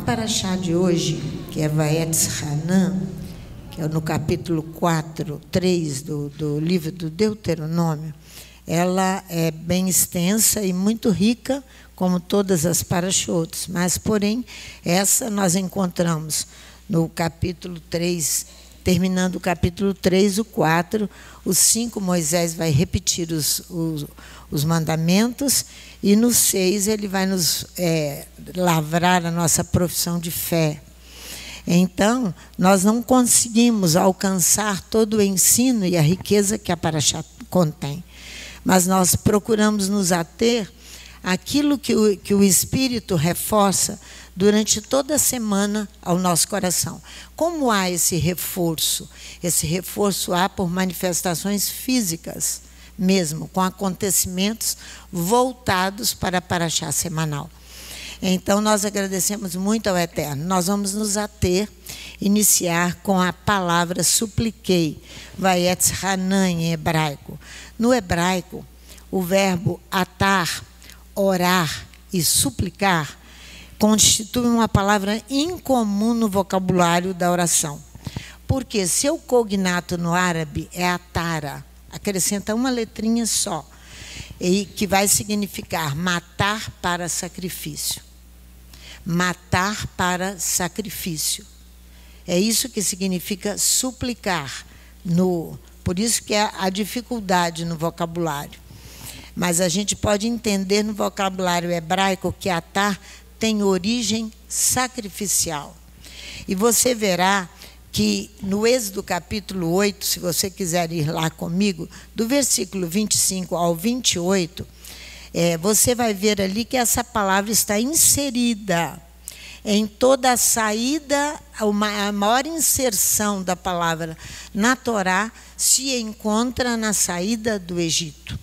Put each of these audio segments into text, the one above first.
paraxá de hoje, que é Vaetz Hanan, que é no capítulo 4, 3 do livro do Deuteronômio, ela é bem extensa e muito rica, como todas as paraxotes, mas, porém, essa nós encontramos no capítulo 3, terminando o capítulo 3, o 4, os 5, Moisés vai repetir os mandamentos, e no 6 ele vai nos lavrar a nossa profissão de fé. Então, nós não conseguimos alcançar todo o ensino e a riqueza que a paraxá contém, mas nós procuramos nos ater àquilo que o Espírito reforça durante toda a semana ao nosso coração. Como há esse reforço? Esse reforço há por manifestações físicas mesmo, com acontecimentos voltados para a paraxá semanal. Então, nós agradecemos muito ao Eterno. Nós vamos nos ater, iniciar com a palavra supliquei, Vaetz Hanan em hebraico. No hebraico, o verbo atar, orar e suplicar constitui uma palavra incomum no vocabulário da oração. Porque seu cognato no árabe é atara, acrescenta uma letrinha só, e que vai significar matar para sacrifício. Matar para sacrifício. É isso que significa suplicar. Por isso que é a dificuldade no vocabulário. Mas a gente pode entender no vocabulário hebraico que atar tem origem sacrificial. E você verá que no Êxodo capítulo 8, se você quiser ir lá comigo, do versículo 25 ao 28, você vai ver ali que essa palavra está inserida em toda a saída, a maior inserção da palavra na Torá se encontra na saída do Egito.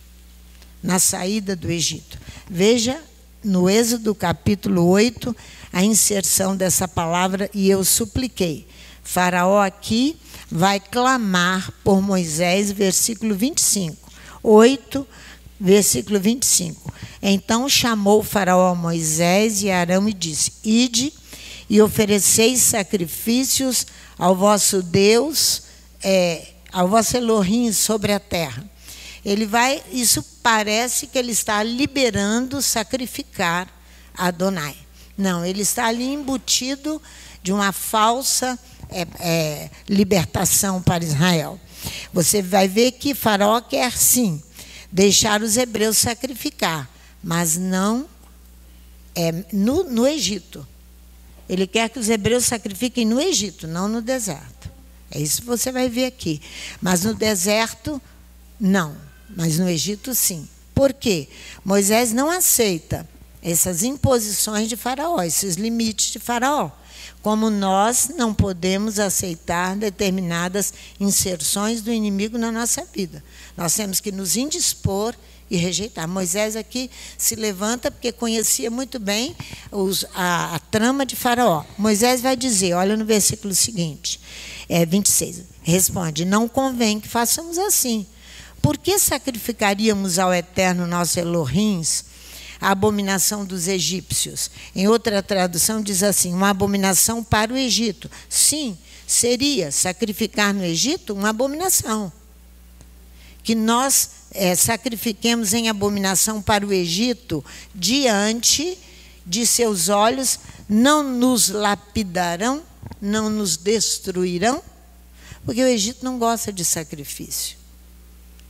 Na saída do Egito. Veja no Êxodo capítulo 8, a inserção dessa palavra, e eu supliquei. Faraó aqui vai clamar por Moisés, versículo 25. 8, versículo 25. Então chamou Faraó a Moisés e Arão e disse: Ide e ofereceis sacrifícios ao vosso Deus, ao vosso Elohim sobre a terra. Isso parece que ele está liberando sacrificar a Adonai. Não, ele está ali embutido de uma falsa libertação para Israel. Você vai ver que Faraó quer sim deixar os hebreus sacrificar, mas não no Egito. Ele quer que os hebreus sacrifiquem no Egito, não no deserto. É isso que você vai ver aqui. Mas no deserto, não. Mas no Egito, sim. Por quê? Moisés não aceita essas imposições de Faraó, esses limites de Faraó. Como nós não podemos aceitar determinadas inserções do inimigo na nossa vida. Nós temos que nos indispor e rejeitar. Moisés aqui se levanta porque conhecia muito bem a trama de Faraó. Moisés vai dizer, olha no versículo seguinte, 26, responde: não convém que façamos assim. Por que sacrificaríamos ao Eterno nosso Elohim a abominação dos egípcios? Em outra tradução diz assim, uma abominação para o Egito. Sim, seria sacrificar no Egito uma abominação. Que nós sacrifiquemos em abominação para o Egito, diante de seus olhos, não nos lapidarão, não nos destruirão, porque o Egito não gosta de sacrifício.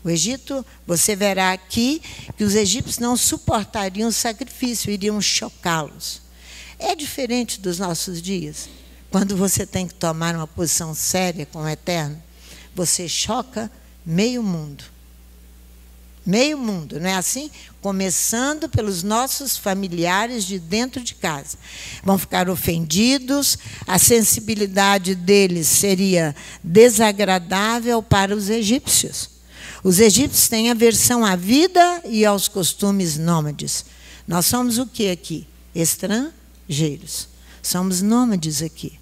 O Egito, você verá aqui que os egípcios não suportariam o sacrifício, iriam chocá-los. É diferente dos nossos dias. Quando você tem que tomar uma posição séria com o Eterno, você choca meio mundo. Meio mundo, não é assim? Começando pelos nossos familiares de dentro de casa. Vão ficar ofendidos, a sensibilidade deles seria desagradável para os egípcios. Os egípcios têm aversão à vida e aos costumes nômades. Nós somos o que aqui? Estrangeiros. Somos nômades aqui.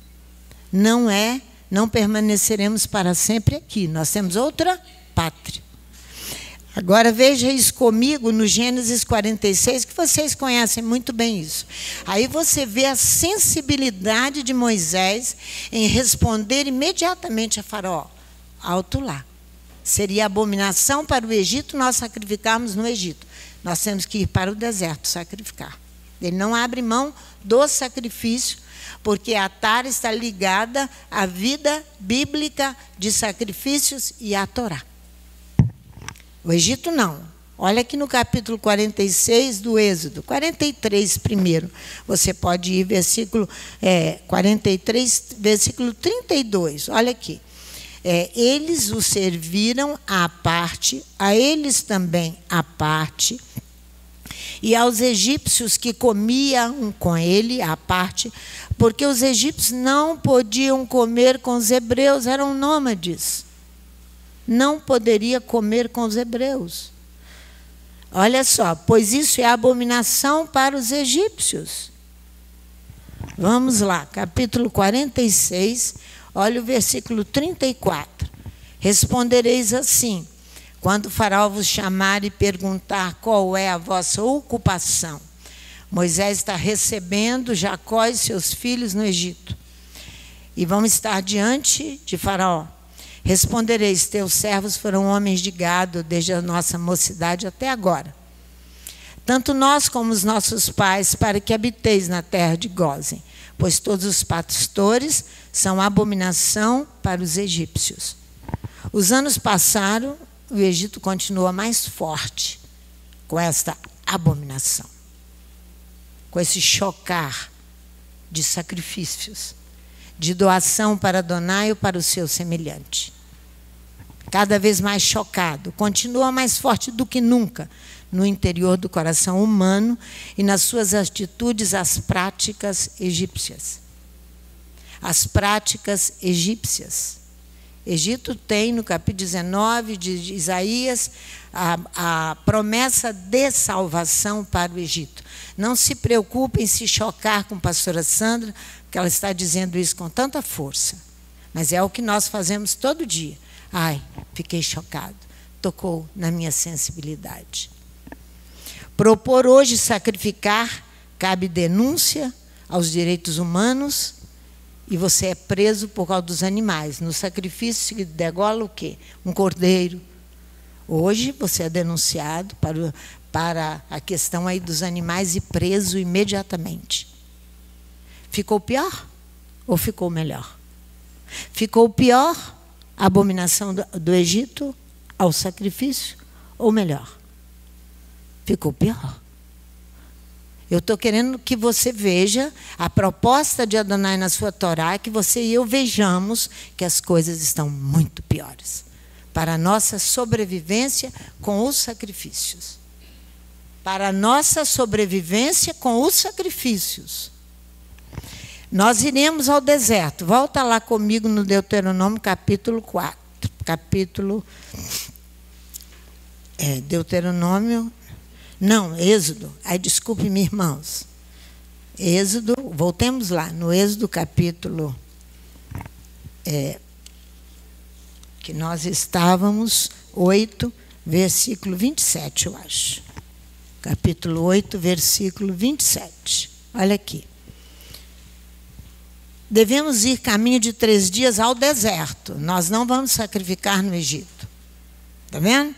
Não permaneceremos para sempre aqui. Nós temos outra pátria. Agora veja isso comigo no Gênesis 46, que vocês conhecem muito bem isso. Aí você vê a sensibilidade de Moisés em responder imediatamente a Faraó. Alto lá. Seria abominação para o Egito nós sacrificarmos no Egito. Nós temos que ir para o deserto sacrificar. Ele não abre mão do sacrifício, porque a Tara está ligada à vida bíblica de sacrifícios e à Torá. O Egito não. Olha aqui no capítulo 46 do Êxodo, 43 primeiro. Você pode ir, versículo 43, versículo 32. Olha aqui. Eles o serviram à parte, a eles também à parte, e aos egípcios que comiam com ele à parte, porque os egípcios não podiam comer com os hebreus, eram nômades. Não poderia comer com os hebreus. Olha só, pois isso é abominação para os egípcios. Vamos lá, capítulo 46, olha o versículo 34. Respondereis assim, quando o faraó vos chamar e perguntar qual é a vossa ocupação. Moisés está recebendo Jacó e seus filhos no Egito. E vão estar diante de Faraó. Respondereis, teus servos foram homens de gado desde a nossa mocidade até agora. Tanto nós como os nossos pais, para que habiteis na terra de Gósen, pois todos os pastores são abominação para os egípcios. Os anos passaram, o Egito continua mais forte com esta abominação, com esse chocar de sacrifícios, de doação para Adonai ou para o seu semelhante. Cada vez mais chocado, continua mais forte do que nunca no interior do coração humano e nas suas atitudes as práticas egípcias. As práticas egípcias. Egito tem, no capítulo 19 de Isaías, a promessa de salvação para o Egito. Não se preocupem em se chocar com a pastora Sandra, porque ela está dizendo isso com tanta força. Mas é o que nós fazemos todo dia. Ai, fiquei chocado. Tocou na minha sensibilidade. Propor hoje sacrificar, cabe denúncia aos direitos humanos, e você é preso por causa dos animais. No sacrifício se degola o quê? Um cordeiro. Hoje você é denunciado para a questão aí dos animais e preso imediatamente. Ficou pior ou ficou melhor? Ficou pior a abominação do Egito ao sacrifício ou melhor? Ficou pior. Eu estou querendo que você veja a proposta de Adonai na sua Torá, que você e eu vejamos que as coisas estão muito piores para a nossa sobrevivência com os sacrifícios. Para a nossa sobrevivência com os sacrifícios. Nós iremos ao deserto. Volta lá comigo no Deuteronômio, capítulo 4. Deuteronômio... Não, Êxodo. Ai, desculpe-me, irmãos. Êxodo, voltemos lá, no Êxodo capítulo... que nós estávamos, 8, versículo 27, eu acho. Capítulo 8, versículo 27. Olha aqui. Devemos ir caminho de 3 dias ao deserto. Nós não vamos sacrificar no Egito. Está vendo?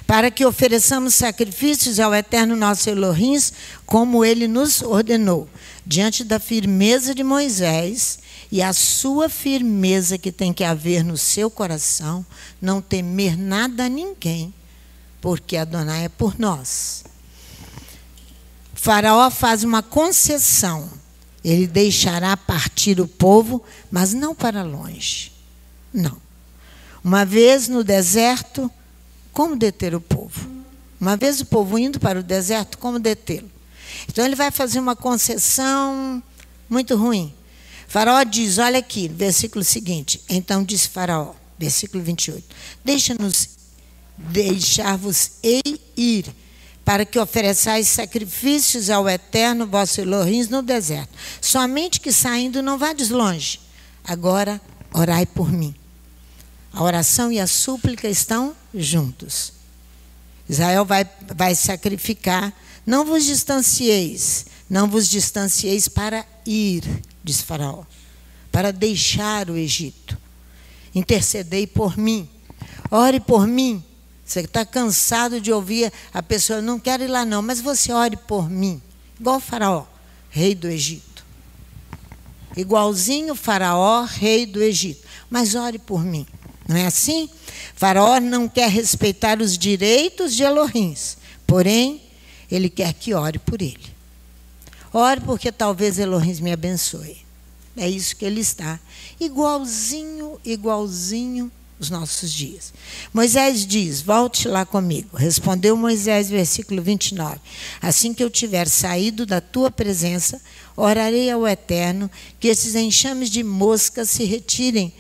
Para que ofereçamos sacrifícios ao eterno nosso Elohim, como ele nos ordenou, diante da firmeza de Moisés e a sua firmeza que tem que haver no seu coração, não temer nada a ninguém, porque Adonai é por nós. Faraó faz uma concessão, ele deixará partir o povo, mas não para longe, não. Uma vez no deserto, como deter o povo? Uma vez o povo indo para o deserto, como detê-lo? Então ele vai fazer uma concessão muito ruim. Faraó diz, olha aqui, versículo seguinte. Então disse Faraó, versículo 28. Deixar-vos ir, para que ofereçais sacrifícios ao eterno vosso Elohim no deserto. Somente que saindo não vades longe. Agora orai por mim. A oração e a súplica estão juntos. Israel vai sacrificar. Não vos distancieis para ir, diz Faraó, para deixar o Egito. Intercedei por mim, ore por mim. Você está cansado de ouvir a pessoa, não quero ir lá não, mas você ore por mim. Igual Faraó, rei do Egito. Igualzinho Faraó, rei do Egito. Mas ore por mim. Não é assim? Faraó não quer respeitar os direitos de Elohim, porém, ele quer que ore por ele. Ore porque talvez Elohim me abençoe. É isso que ele está. Igualzinho os nossos dias. Moisés diz, volte lá comigo. Respondeu Moisés, versículo 29. Assim que eu tiver saído da tua presença, orarei ao Eterno que esses enxames de moscas se retirem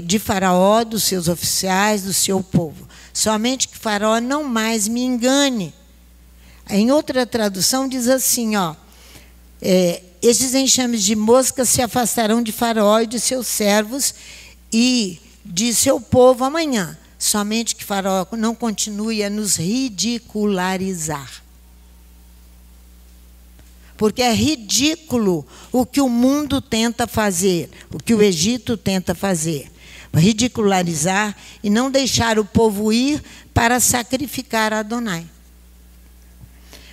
de Faraó, dos seus oficiais, do seu povo. Somente que Faraó não mais me engane. Em outra tradução diz assim, esses enxames de moscas se afastarão de Faraó e de seus servos e de seu povo amanhã. Somente que Faraó não continue a nos ridicularizar. Porque é ridículo o que o mundo tenta fazer, o que o Egito tenta fazer. Ridicularizar e não deixar o povo ir para sacrificar a Adonai.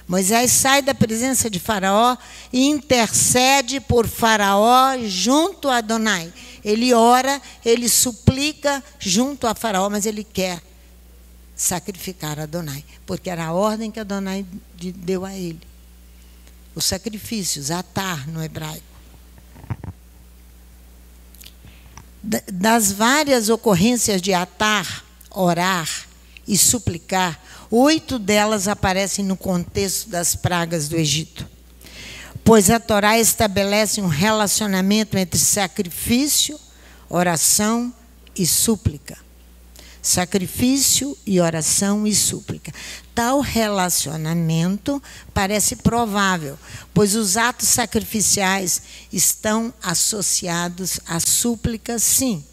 Moisés sai da presença de Faraó e intercede por Faraó junto a Adonai. Ele ora, ele suplica junto a Faraó, mas ele quer sacrificar a Adonai, porque era a ordem que Adonai deu a ele. Os sacrifícios, atar no hebraico. Das várias ocorrências de atar, orar e suplicar, 8 delas aparecem no contexto das pragas do Egito. Pois a Torá estabelece um relacionamento entre sacrifício, oração e súplica. Sacrifício e oração e súplica. Tal relacionamento parece provável, pois os atos sacrificiais estão associados à súplica, sim.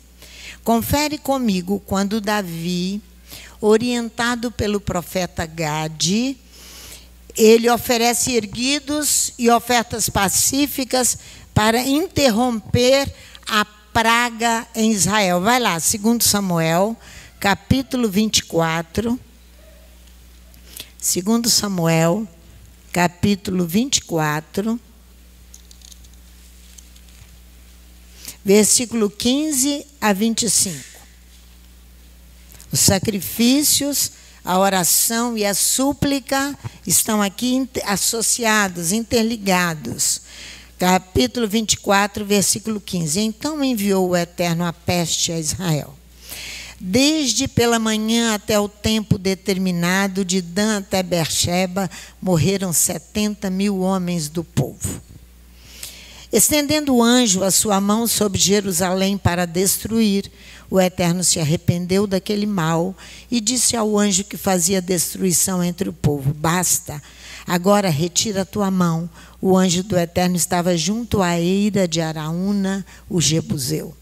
Confere comigo quando Davi, orientado pelo profeta Gade, ele oferece erguidos e ofertas pacíficas para interromper a praga em Israel. Vai lá, 2 Samuel, capítulo 24. 2 Samuel, capítulo 24, versículo 15 a 25. Os sacrifícios, a oração e a súplica estão aqui associados, interligados. Capítulo 24, versículo 15. Então enviou o Eterno a peste a Israel. Desde pela manhã até o tempo determinado, de Dan até Beersheba, morreram 70.000 homens do povo. Estendendo o anjo a sua mão sobre Jerusalém para destruir, o Eterno se arrependeu daquele mal e disse ao anjo que fazia destruição entre o povo: basta, agora retira a tua mão. O anjo do Eterno estava junto à eira de Araúna, o Jebuseu.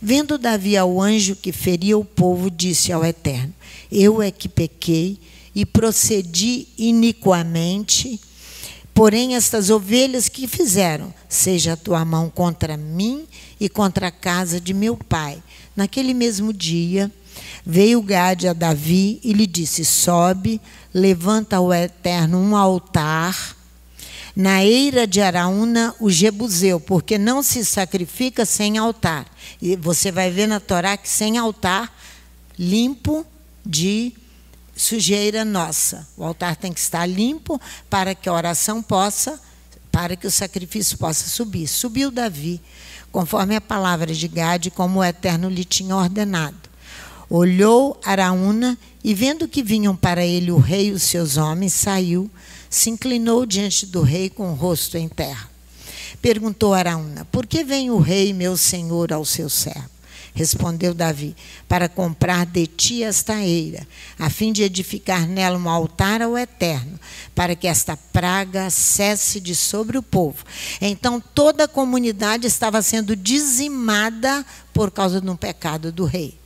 Vendo Davi ao anjo que feria o povo, disse ao Eterno: eu é que pequei e procedi iniquamente, porém estas ovelhas que fizeram, seja a tua mão contra mim e contra a casa de meu pai. Naquele mesmo dia, veio Gade a Davi e lhe disse: sobe, levanta ao Eterno um altar na eira de Araúna, o Jebuseu, porque não se sacrifica sem altar. E você vai ver na Torá que sem altar, limpo de sujeira nossa. O altar tem que estar limpo para que a oração possa, para que o sacrifício possa subir. Subiu Davi, conforme a palavra de Gade, como o Eterno lhe tinha ordenado. Olhou Araúna e, vendo que vinham para ele o rei e os seus homens, saiu, se inclinou diante do rei com o rosto em terra. Perguntou Araúna: por que vem o rei, meu senhor, ao seu servo? Respondeu Davi: para comprar de ti esta eira, a fim de edificar nela um altar ao Eterno, para que esta praga cesse de sobre o povo. Então toda a comunidade estava sendo dizimada por causa de um pecado do rei.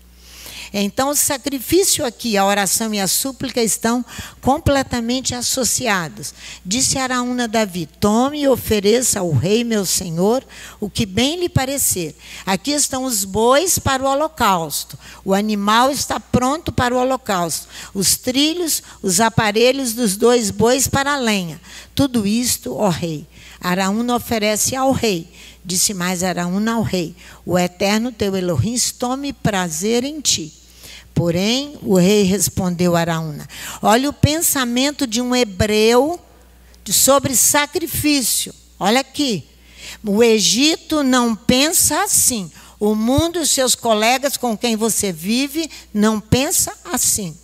Então, o sacrifício aqui, a oração e a súplica estão completamente associados. Disse Araúna a Davi: tome e ofereça ao rei meu senhor o que bem lhe parecer. Aqui estão os bois para o holocausto. O animal está pronto para o holocausto. Os trilhos, os aparelhos dos 2 bois para a lenha. Tudo isto, ó rei. Araúna oferece ao rei. Disse mais Araúna ao rei: o eterno teu Elohim tome prazer em ti. Porém, o rei respondeu a Araúna: olha o pensamento de um hebreu sobre sacrifício. Olha aqui. O Egito não pensa assim. O mundo e os seus colegas com quem você vive não pensa assim.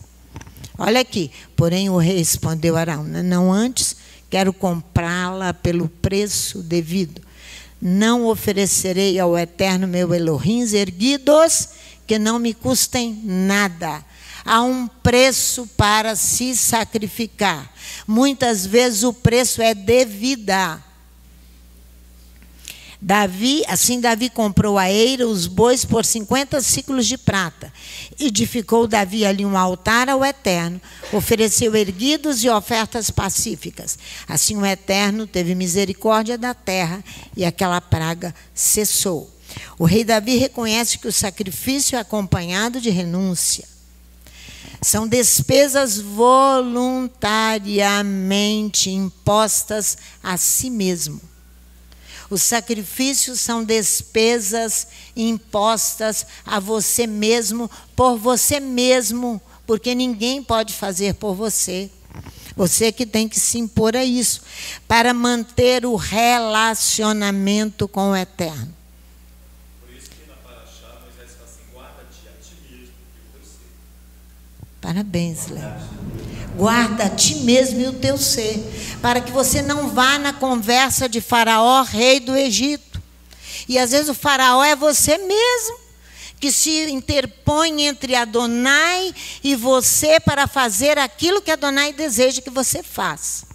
Olha aqui. Porém, o rei respondeu a Araúna: não, antes quero comprá-la pelo preço devido. Não oferecerei ao eterno meu Elohim erguidos que não me custem nada. Há um preço para se sacrificar. Muitas vezes o preço é de vida. Davi comprou a eira, os bois, por 50 siclos de prata. Edificou Davi ali um altar ao Eterno, ofereceu erguidos e ofertas pacíficas. Assim o Eterno teve misericórdia da terra e aquela praga cessou. O rei Davi reconhece que o sacrifício é acompanhado de renúncia. São despesas voluntariamente impostas a si mesmo. Os sacrifícios são despesas impostas a você mesmo, por você mesmo, porque ninguém pode fazer por você. Você que tem que se impor a isso, para manter o relacionamento com o Eterno. Por isso que na Paraxá, Moisés fala assim: guarda-te a ti mesmo e o teu ser. Parabéns, Léo. Guarda a ti mesmo e o teu ser, para que você não vá na conversa de Faraó, rei do Egito. E às vezes o Faraó é você mesmo, que se interpõe entre Adonai e você para fazer aquilo que Adonai deseja que você faça.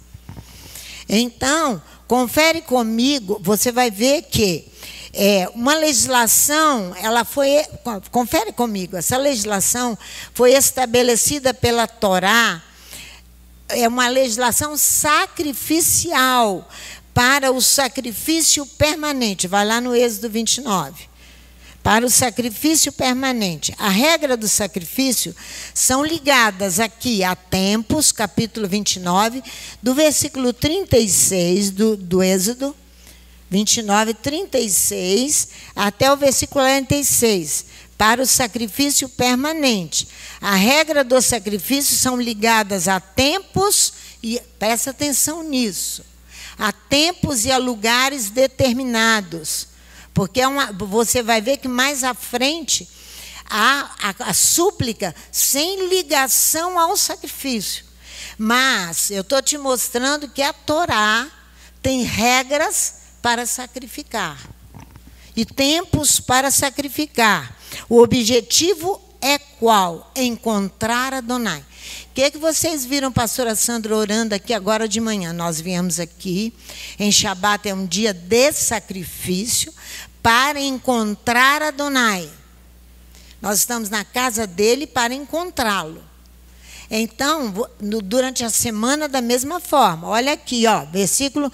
Então, confere comigo, você vai ver que uma legislação, confere comigo, essa legislação foi estabelecida pela Torá. É uma legislação sacrificial para o sacrifício permanente. Vai lá no Êxodo 29. Para o sacrifício permanente. A regra do sacrifício são ligadas aqui a tempos, capítulo 29, do versículo 36 do Êxodo 29, 36, até o versículo 46. Para o sacrifício permanente. A regra do sacrifício são ligadas a tempos, e presta atenção nisso, a tempos e a lugares determinados. Porque você vai ver que mais à frente há a súplica sem ligação ao sacrifício. Mas eu estou te mostrando que a Torá tem regras para sacrificar. E tempos para sacrificar. O objetivo é qual? Encontrar Adonai. O que vocês viram, pastora Sandra, orando aqui agora de manhã? Nós viemos aqui, em Shabat é um dia de sacrifício, para encontrar Adonai. Nós estamos na casa dele para encontrá-lo. Então, durante a semana, da mesma forma. Olha aqui, versículo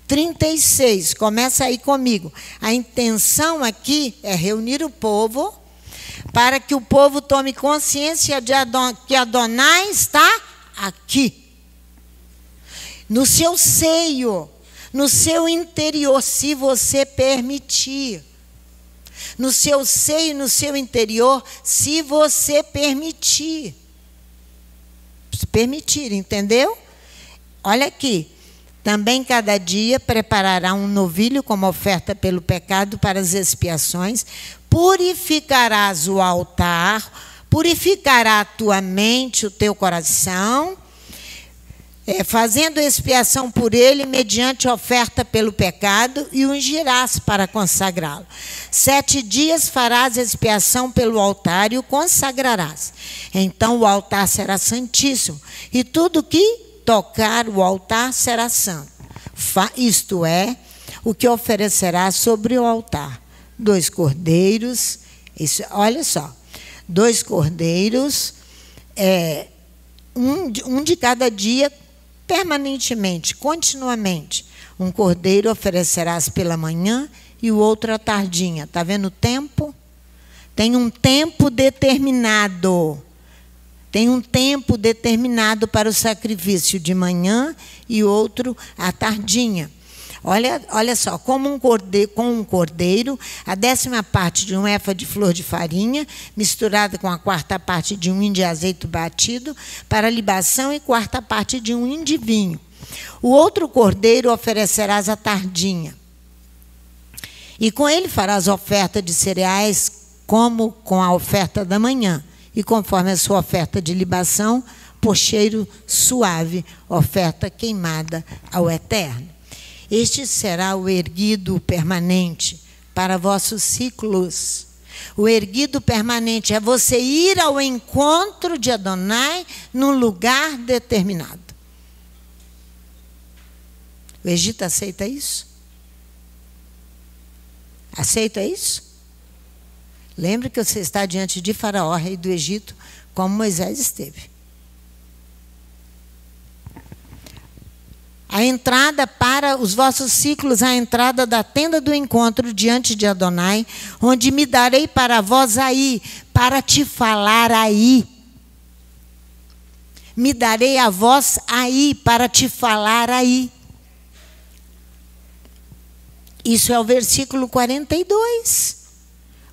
36, começa aí comigo. A intenção aqui é reunir o povo, para que o povo tome consciência de que Adonai está aqui. No seu seio, no seu interior, se você permitir. No seu seio, no seu interior, se você permitir. Se permitir, entendeu? Olha aqui. Também cada dia preparará um novilho como oferta pelo pecado para as expiações. Purificarás o altar, purificará a tua mente, o teu coração, fazendo expiação por ele mediante oferta pelo pecado, e ungirás para consagrá-lo. 7 dias farás expiação pelo altar e o consagrarás. Então o altar será santíssimo, e tudo que tocar o altar será santo. Isto é, o que oferecerá sobre o altar: 2 cordeiros, olha só, 2 cordeiros, um de cada dia, permanentemente, continuamente. Um cordeiro oferecerás pela manhã e o outro à tardinha. Está vendo o tempo? Tem um tempo determinado. Tem um tempo determinado para o sacrifício, de manhã e outro à tardinha. Olha só, com um cordeiro, a 10ª parte de um efa de flor de farinha, misturada com a 4ª parte de um hin de azeite batido, para libação, e 4ª parte de um hin de vinho. O outro cordeiro oferecerás à tardinha. E com ele farás oferta de cereais, como com a oferta da manhã, e conforme a sua oferta de libação, por cheiro suave, oferta queimada ao Eterno. Este será o erguido permanente para vossos ciclos. O erguido permanente é você ir ao encontro de Adonai num lugar determinado. O Egito aceita isso? Aceita isso? Lembre que você está diante de Faraó, rei do Egito, como Moisés esteve. A entrada para os vossos ciclos, a entrada da tenda do encontro diante de Adonai, onde me darei para vós aí, para te falar aí. Me darei a vós aí, para te falar aí. Isso é o versículo 42.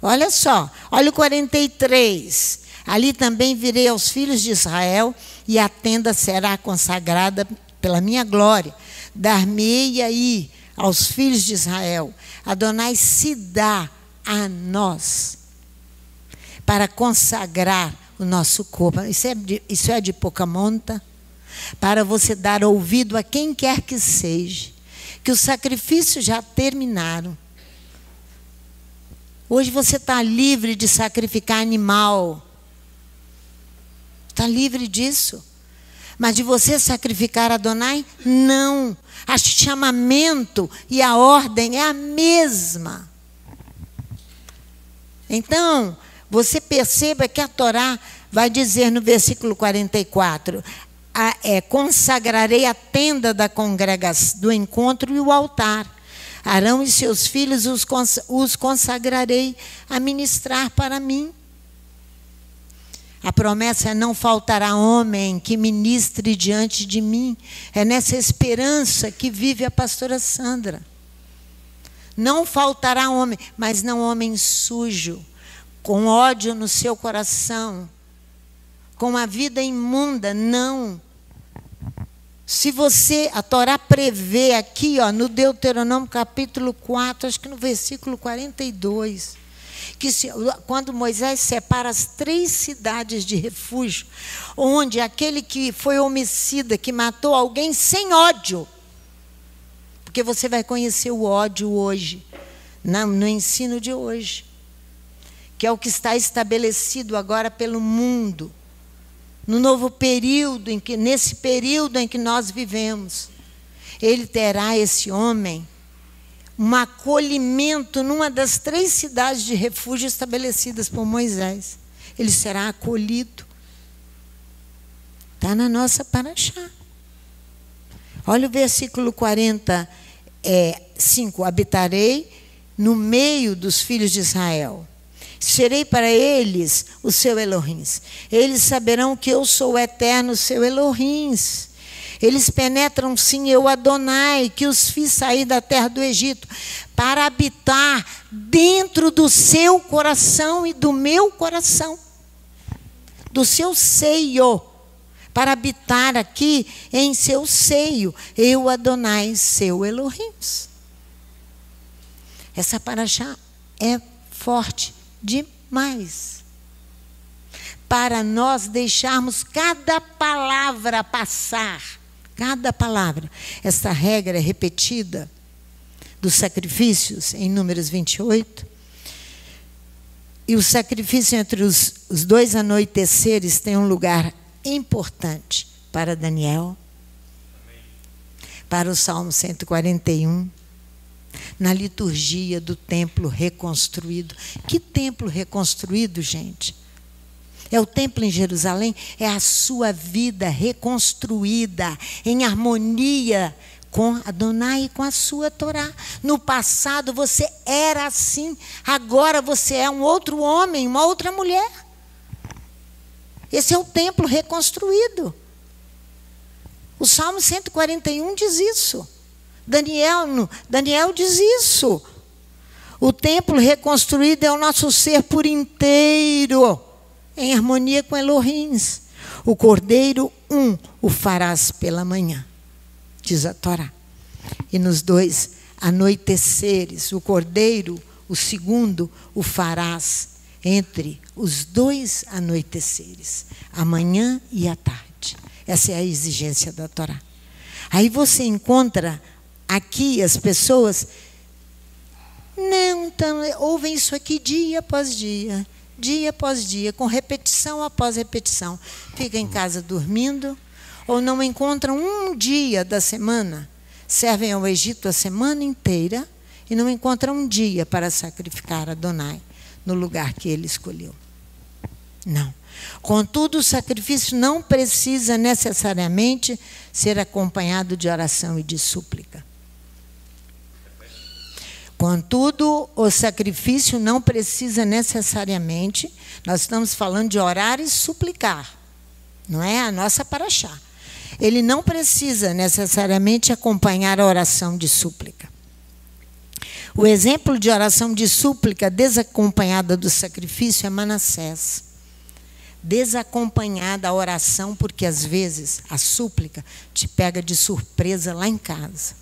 Olha só, olha o 43. Ali também virei aos filhos de Israel, e a tenda será consagrada pela minha glória. Dar-me-ei aí aos filhos de Israel. Adonai se dá a nós para consagrar o nosso corpo. Isso é de pouca monta. Para você dar ouvido a quem quer que seja, que os sacrifícios já terminaram. Hoje você está livre de sacrificar animal. Está livre disso. Mas de você sacrificar Adonai, não. O chamamento e a ordem é a mesma. Então, você perceba que a Torá vai dizer no versículo 44, consagrarei a tenda da congregação, do encontro e o altar. Arão e seus filhos os consagrarei a ministrar para mim. A promessa é: não faltará homem que ministre diante de mim. É nessa esperança que vive a pastora Sandra. Não faltará homem, mas não homem sujo, com ódio no seu coração, com a vida imunda, não. Se você, a Torá prevê aqui, no Deuteronômio capítulo 4, acho que no versículo 42, que quando Moisés separa as 3 cidades de refúgio, onde aquele que foi homicida, que matou alguém sem ódio, porque você vai conhecer o ódio hoje, no ensino de hoje, que é o que está estabelecido agora pelo mundo, no novo período, nesse período em que nós vivemos. Ele terá, esse homem, um acolhimento numa das 3 cidades de refúgio estabelecidas por Moisés. Ele será acolhido. Está na nossa paraxá. Olha o versículo 45. Habitarei no meio dos filhos de Israel. Serei para eles o seu Elohim. Eles saberão que eu sou o eterno seu Elohim. Eles penetram, sim, eu Adonai, que os fiz sair da terra do Egito, para habitar dentro do seu coração e do meu coração, do seu seio, para habitar aqui em seu seio, eu Adonai, seu Elohim. Essa paraxá é forte demais, para nós deixarmos cada palavra passar, cada palavra. Essa regra é repetida dos sacrifícios em Números 28, e o sacrifício entre os 2 anoiteceres tem um lugar importante para Daniel, para o Salmo 141, na liturgia do templo reconstruído. Que templo reconstruído, gente? É o templo em Jerusalém, é a sua vida reconstruída em harmonia com Adonai e com a sua Torá. No passado você era assim, agora você é um outro homem, uma outra mulher. Esse é o templo reconstruído. O Salmo 141 diz isso. Daniel diz isso. O templo reconstruído é o nosso ser por inteiro, em harmonia com Elohim. O cordeiro, o farás pela manhã, diz a Torá. E nos 2 anoiteceres, o cordeiro, o segundo, o farás entre os 2 anoiteceres, a manhã e a tarde. Essa é a exigência da Torá. Aí você encontra aqui as pessoas, não, então, ouvem isso aqui dia após dia, com repetição após repetição. Fica em casa dormindo, ou não encontram um dia da semana, servem ao Egito a semana inteira, e não encontram um dia para sacrificar Adonai no lugar que ele escolheu. Não. Contudo, o sacrifício não precisa necessariamente ser acompanhado de oração e de súplica. Contudo, o sacrifício não precisa necessariamente, nós estamos falando de orar e suplicar, não é a nossa paraxá. Ele não precisa necessariamente acompanhar a oração de súplica. O exemplo de oração de súplica desacompanhada do sacrifício é Manassés. Desacompanhada a oração, porque às vezes a súplica te pega de surpresa lá em casa.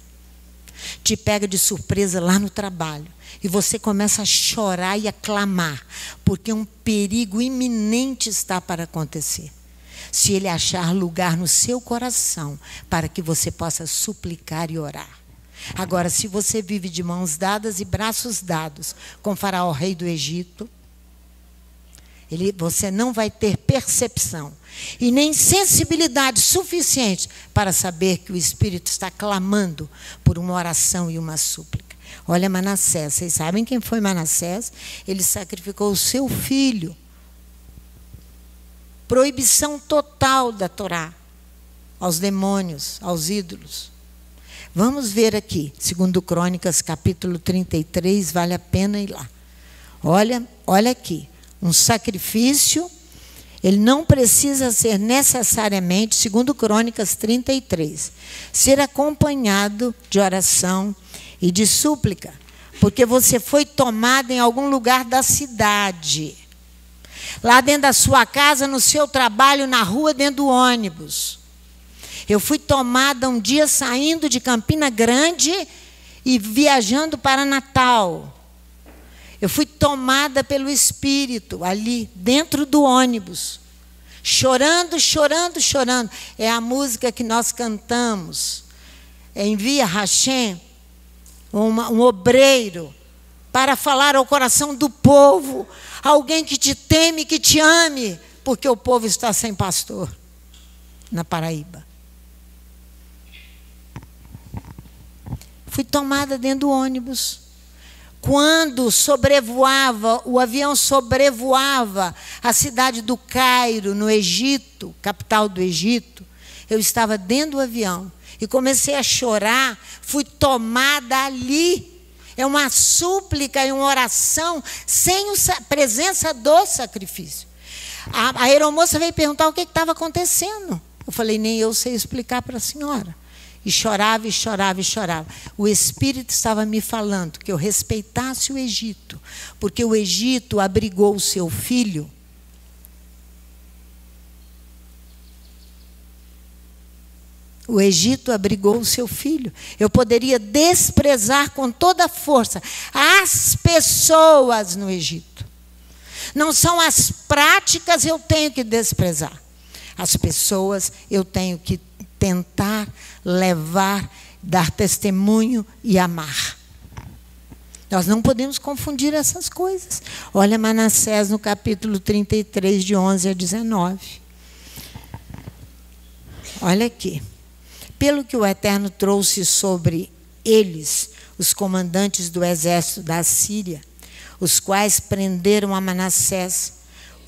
Te pega de surpresa lá no trabalho. E você começa a chorar e a clamar, porque um perigo iminente está para acontecer. Se ele achar lugar no seu coração, para que você possa suplicar e orar. Agora, se você vive de mãos dadas e braços dados com Faraó, rei do Egito, você não vai ter percepção e nem sensibilidade suficiente para saber que o Espírito está clamando por uma oração e uma súplica. Olha Manassés, vocês sabem quem foi Manassés? Ele sacrificou o seu filho. Proibição total da Torá aos demônios, aos ídolos. Vamos ver aqui, 2 Crônicas, capítulo 33, vale a pena ir lá. Olha aqui. Um sacrifício, ele não precisa ser necessariamente, segundo Crônicas 33, ser acompanhado de oração e de súplica, porque você foi tomado em algum lugar da cidade, lá dentro da sua casa, no seu trabalho, na rua, dentro do ônibus. Eu fui tomada um dia saindo de Campina Grande e viajando para Natal. Eu fui tomada pelo Espírito ali, dentro do ônibus. Chorando, chorando, chorando. É a música que nós cantamos. Envia Hashem, um obreiro, para falar ao coração do povo. Alguém que te teme, que te ame. Porque o povo está sem pastor. Na Paraíba. Fui tomada dentro do ônibus. Quando sobrevoava, o avião sobrevoava a cidade do Cairo, no Egito, capital do Egito, eu estava dentro do avião e comecei a chorar, fui tomada ali. É uma súplica e uma oração sem a presença do sacrifício. A aeromoça veio perguntar o que estava acontecendo. Eu falei, nem eu sei explicar para a senhora. E chorava, e chorava, e chorava. O Espírito estava me falando que eu respeitasse o Egito, porque o Egito abrigou o seu filho. O Egito abrigou o seu filho. Eu poderia desprezar com toda a força as pessoas no Egito. Não são as práticas eu tenho que desprezar. As pessoas eu tenho que tentar levar, dar testemunho e amar. Nós não podemos confundir essas coisas. Olha Manassés no capítulo 33, de 11 a 19. Olha aqui. Pelo que o Eterno trouxe sobre eles, os comandantes do exército da Síria, os quais prenderam a Manassés,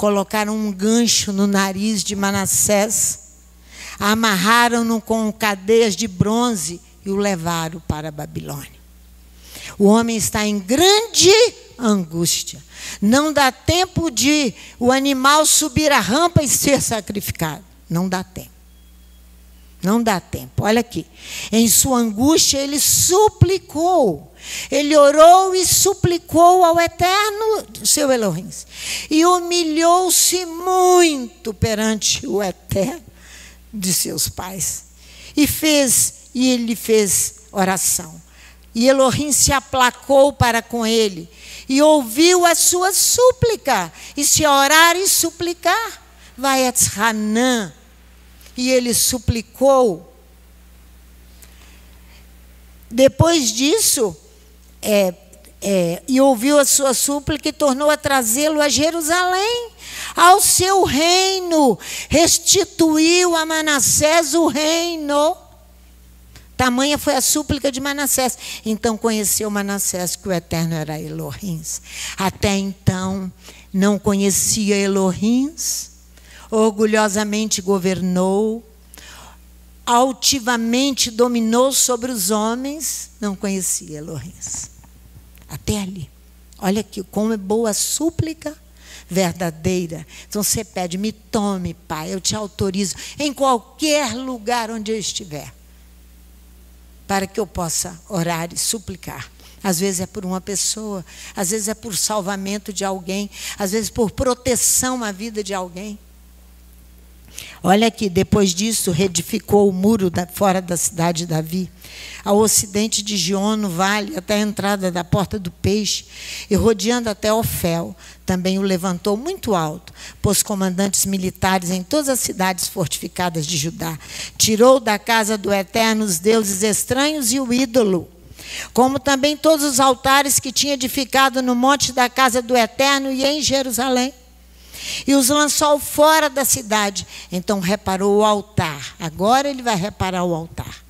colocaram um gancho no nariz de Manassés, amarraram-no com cadeias de bronze e o levaram para a Babilônia. O homem está em grande angústia. Não dá tempo de o animal subir a rampa e ser sacrificado. Não dá tempo. Não dá tempo. Olha aqui. Em sua angústia, ele suplicou. Ele orou e suplicou ao Eterno, seu Elohim. E humilhou-se muito perante o Eterno de seus pais. E ele fez oração. E Elohim se aplacou para com ele. E ouviu a sua súplica. E se orar e suplicar, vai a Hanã. E ele suplicou. Depois disso, e ouviu a sua súplica e tornou a trazê-lo a Jerusalém, ao seu reino. Restituiu a Manassés o reino. Tamanha foi a súplica de Manassés. Então conheceu Manassés que o Eterno era Elohim. Até então não conhecia Elohim. Orgulhosamente governou, altivamente dominou sobre os homens, não conhecia Elohim. Até ali. Olha aqui como é boa a súplica verdadeira. Então você pede, me tome, Pai, eu te autorizo em qualquer lugar onde eu estiver, para que eu possa orar e suplicar. Às vezes é por uma pessoa, às vezes é por salvamento de alguém, às vezes por proteção à vida de alguém. Olha aqui, depois disso, reedificou o muro fora da cidade de Davi, ao ocidente de Gion, no vale, até a entrada da porta do peixe, e rodeando até Ofel. Também o levantou muito alto, pôs comandantes militares em todas as cidades fortificadas de Judá. Tirou da casa do Eterno os deuses estranhos e o ídolo, como também todos os altares que tinha edificado no monte da casa do Eterno e em Jerusalém. E os lançou fora da cidade. Então reparou o altar. Agora ele vai reparar o altar.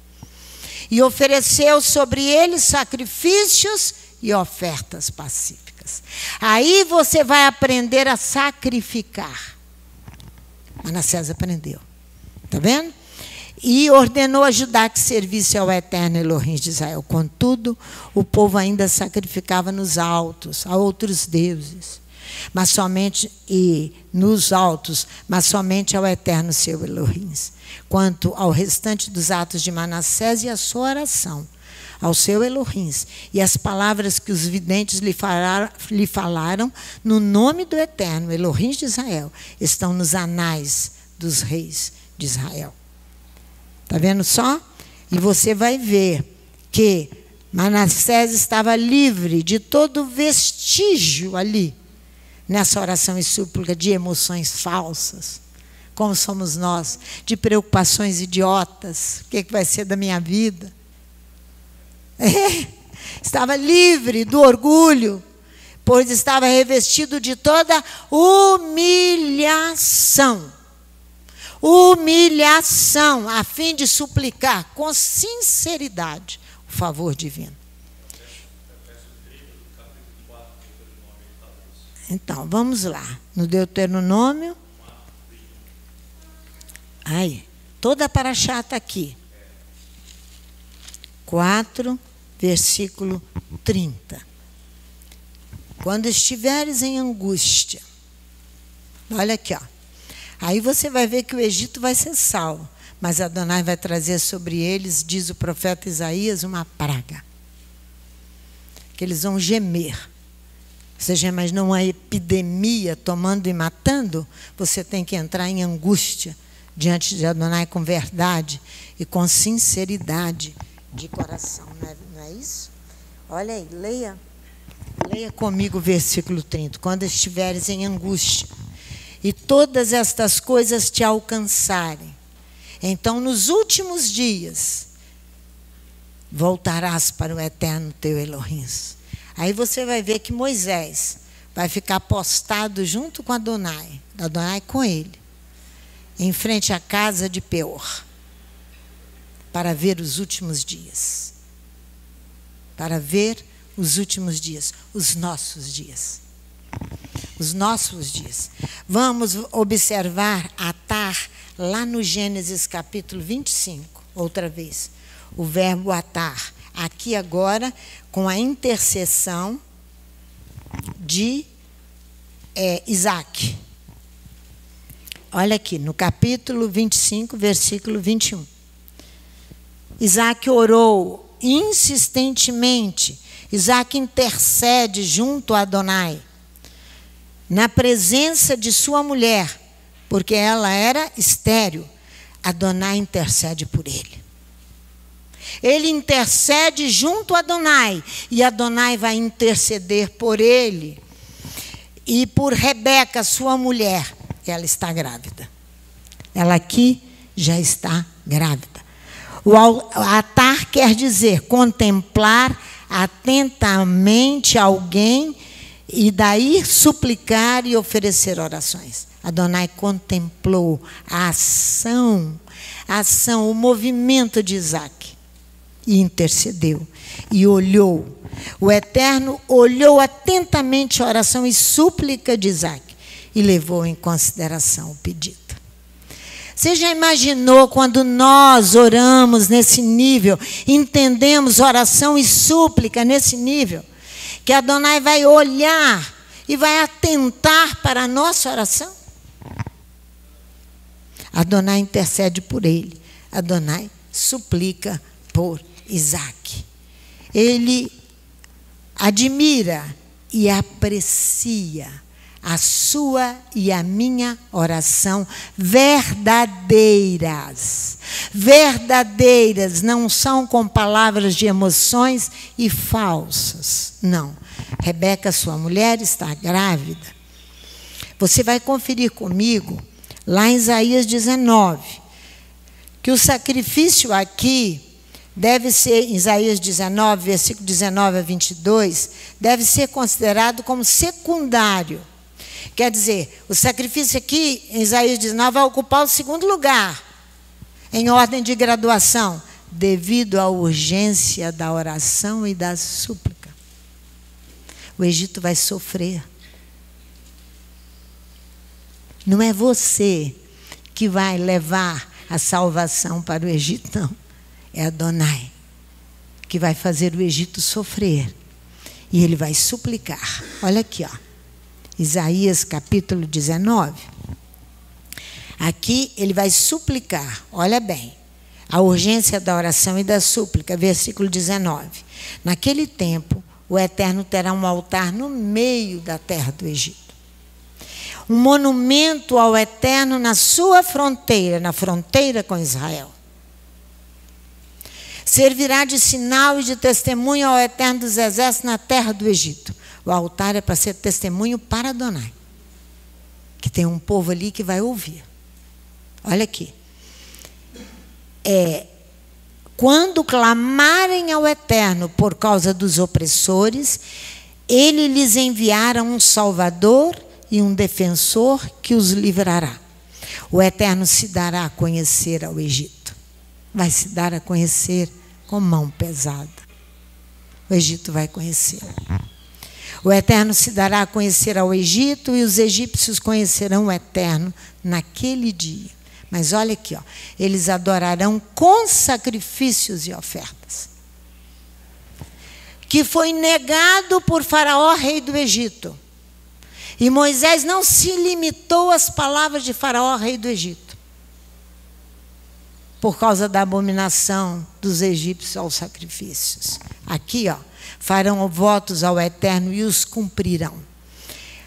E ofereceu sobre ele sacrifícios e ofertas pacíficas. Aí você vai aprender a sacrificar. Manassés aprendeu. Está vendo? E ordenou a Judá que servisse ao Eterno Elohim de Israel. Contudo, o povo ainda sacrificava nos altos a outros deuses, mas somente ao Eterno seu Elohim. Quanto ao restante dos atos de Manassés e a sua oração ao seu Elohim, e as palavras que os videntes lhe falaram no nome do Eterno Elohim de Israel, estão nos anais dos reis de Israel. Está vendo só? E você vai ver que Manassés estava livre de todo vestígio ali, nessa oração e súplica, de emoções falsas, como somos nós, de preocupações idiotas. O que vai ser da minha vida? Estava livre do orgulho, pois estava revestido de toda humilhação. Humilhação, a fim de suplicar com sinceridade o favor divino. Então, vamos lá. No Deuteronômio. Aí, toda a paraxá está aqui. 4, versículo 30. Quando estiveres em angústia. Olha aqui, ó. Aí você vai ver que o Egito vai ser salvo. Mas Adonai vai trazer sobre eles, diz o profeta Isaías, uma praga. Que eles vão gemer. Você já imaginou uma epidemia tomando e matando? Você tem que entrar em angústia diante de Adonai com verdade e com sinceridade de coração. Não é isso? Olha aí, leia comigo o versículo 30. Quando estiveres em angústia e todas estas coisas te alcançarem, então nos últimos dias voltarás para o Eterno teu Elohim. Aí você vai ver que Moisés vai ficar postado junto com Adonai com ele, em frente à casa de Peor, para ver os últimos dias. Para ver os últimos dias, os nossos dias. os nossos dias. Vamos observar atar lá no Gênesis capítulo 25, outra vez. O verbo atar. Aqui agora, com a intercessão de Isaac. Olha aqui, no capítulo 25, versículo 21. Isaac orou insistentemente. Isaac intercede junto a Adonai, na presença de sua mulher, porque ela era estéril. Adonai intercede por ele. Ele intercede junto a Adonai, e Adonai vai interceder por ele e por Rebeca, sua mulher. Ela está grávida. Ela aqui já está grávida. O atar quer dizer contemplar atentamente alguém e daí suplicar e oferecer orações. Adonai contemplou a ação, o movimento de Isaac e intercedeu e olhou. O Eterno olhou atentamente a oração e súplica de Isaac e levou em consideração o pedido. Você já imaginou quando nós oramos nesse nível, entendemos oração e súplica nesse nível, que Adonai vai olhar e vai atentar para a nossa oração? Adonai intercede por ele. Adonai suplica por Isaac. Ele admira e aprecia a sua e a minha oração verdadeiras. Verdadeiras, não são com palavras de emoções e falsas. Não. Rebeca, sua mulher, está grávida. Você vai conferir comigo, lá em Isaías 19, que o sacrifício aqui deve ser, em Isaías 19, versículo 19 a 22, deve ser considerado como secundário. Quer dizer, o sacrifício aqui, em Isaías 19, vai ocupar o segundo lugar, em ordem de graduação, devido à urgência da oração e da súplica. O Egito vai sofrer. Não é você que vai levar a salvação para o Egito, não. É Adonai que vai fazer o Egito sofrer. E ele vai suplicar. Olha aqui, ó. Isaías capítulo 19. Aqui ele vai suplicar. Olha bem. A urgência da oração e da súplica. Versículo 19. Naquele tempo, o Eterno terá um altar no meio da terra do Egito. Um monumento ao Eterno na sua fronteira, na fronteira com Israel. Servirá de sinal e de testemunho ao Eterno dos Exércitos na terra do Egito. O altar é para ser testemunho para Adonai. Que tem um povo ali que vai ouvir. Olha aqui. Quando clamarem ao Eterno por causa dos opressores, ele lhes enviará um Salvador e um defensor que os livrará. O Eterno se dará a conhecer ao Egito. Vai se dar a conhecer com mão pesada. O Egito vai conhecê-lo. O Eterno se dará a conhecer ao Egito e os egípcios conhecerão o Eterno naquele dia. Mas olha aqui, ó, eles adorarão com sacrifícios e ofertas. Que foi negado por Faraó, rei do Egito. E Moisés não se limitou às palavras de Faraó, rei do Egito. Por causa da abominação dos egípcios aos sacrifícios. Aqui, ó, farão votos ao Eterno e os cumprirão.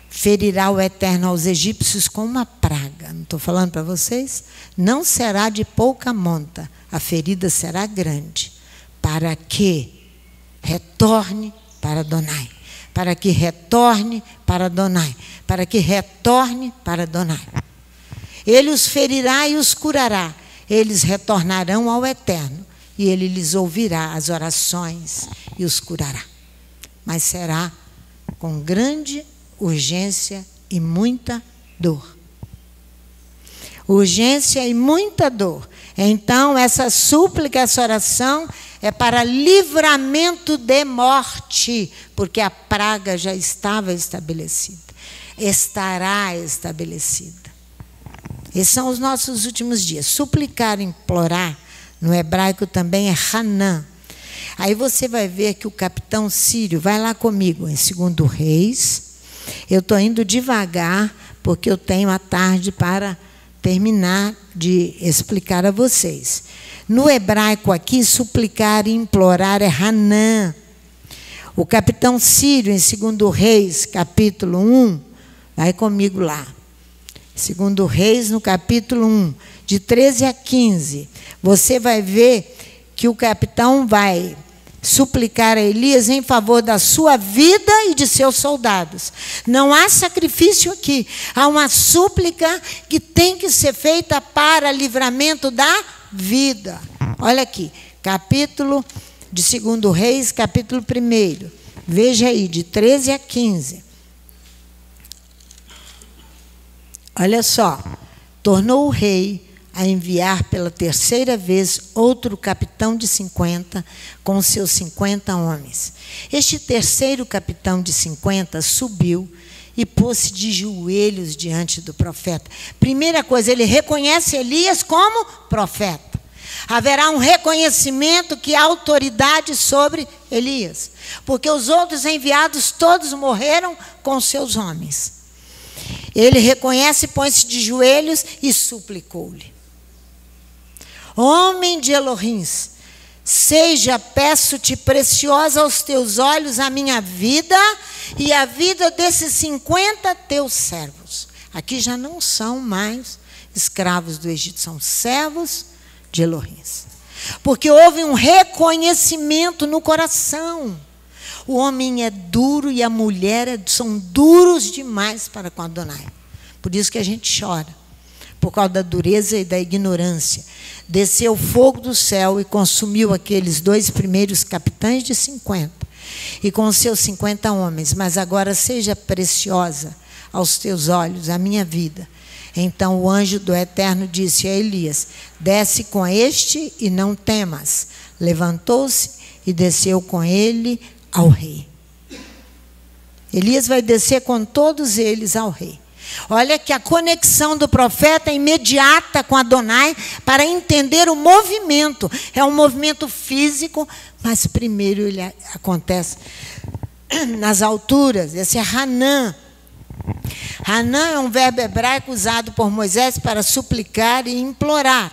Ferirá o Eterno aos egípcios com uma praga. Não estou falando para vocês? Não será de pouca monta, a ferida será grande, para que retorne para Adonai. Para que retorne para Adonai. Para que retorne para Adonai. Ele os ferirá e os curará. Eles retornarão ao Eterno e ele lhes ouvirá as orações e os curará. Mas será com grande urgência e muita dor. Urgência e muita dor. Então, essa súplica, essa oração é para livramento de morte, porque a praga já estava estabelecida, estará estabelecida. Esses são os nossos últimos dias. Suplicar, implorar, no hebraico também é Hanã. Aí você vai ver que o capitão sírio, vai lá comigo, em 2 Reis. Eu estou indo devagar, porque eu tenho a tarde para terminar de explicar a vocês. No hebraico aqui, suplicar e implorar é Hanã. O capitão sírio, em 2 Reis, capítulo 1, vai comigo lá. 2 Reis, no capítulo 1, de 13 a 15, você vai ver que o capitão vai suplicar a Elias em favor da sua vida e de seus soldados. Não há sacrifício aqui, há uma súplica que tem que ser feita para livramento da vida. Olha aqui, capítulo de 2 Reis, capítulo 1. Veja aí, de 13 a 15. Olha só, tornou o rei a enviar pela 3ª vez outro capitão de 50 com seus 50 homens. Este terceiro capitão de 50 subiu e pôs-se de joelhos diante do profeta. Primeira coisa, ele reconhece Elias como profeta. Haverá um reconhecimento que há autoridade sobre Elias, porque os outros enviados todos morreram com seus homens. Ele reconhece, põe-se de joelhos e suplicou-lhe. Homem de Elohim, seja, peço-te, preciosa aos teus olhos a minha vida e a vida desses 50 teus servos. Aqui já não são mais escravos do Egito, são servos de Elohim. Porque houve um reconhecimento no coração. O homem é duro e a mulher são duros demais para com Adonai. Por isso que a gente chora, por causa da dureza e da ignorância. Desceu fogo do céu e consumiu aqueles 2 primeiros capitães de 50, e com seus 50 homens. Mas agora seja preciosa aos teus olhos a minha vida. Então o anjo do Eterno disse a Elias: desce com este e não temas. Levantou-se e desceu com ele ao rei. Elias vai descer com todos eles ao rei. Olha que a conexão do profeta é imediata com Adonai para entender o movimento. É um movimento físico, mas primeiro ele acontece nas alturas. Esse é Hanã. Hanã é um verbo hebraico usado por Moisés para suplicar e implorar.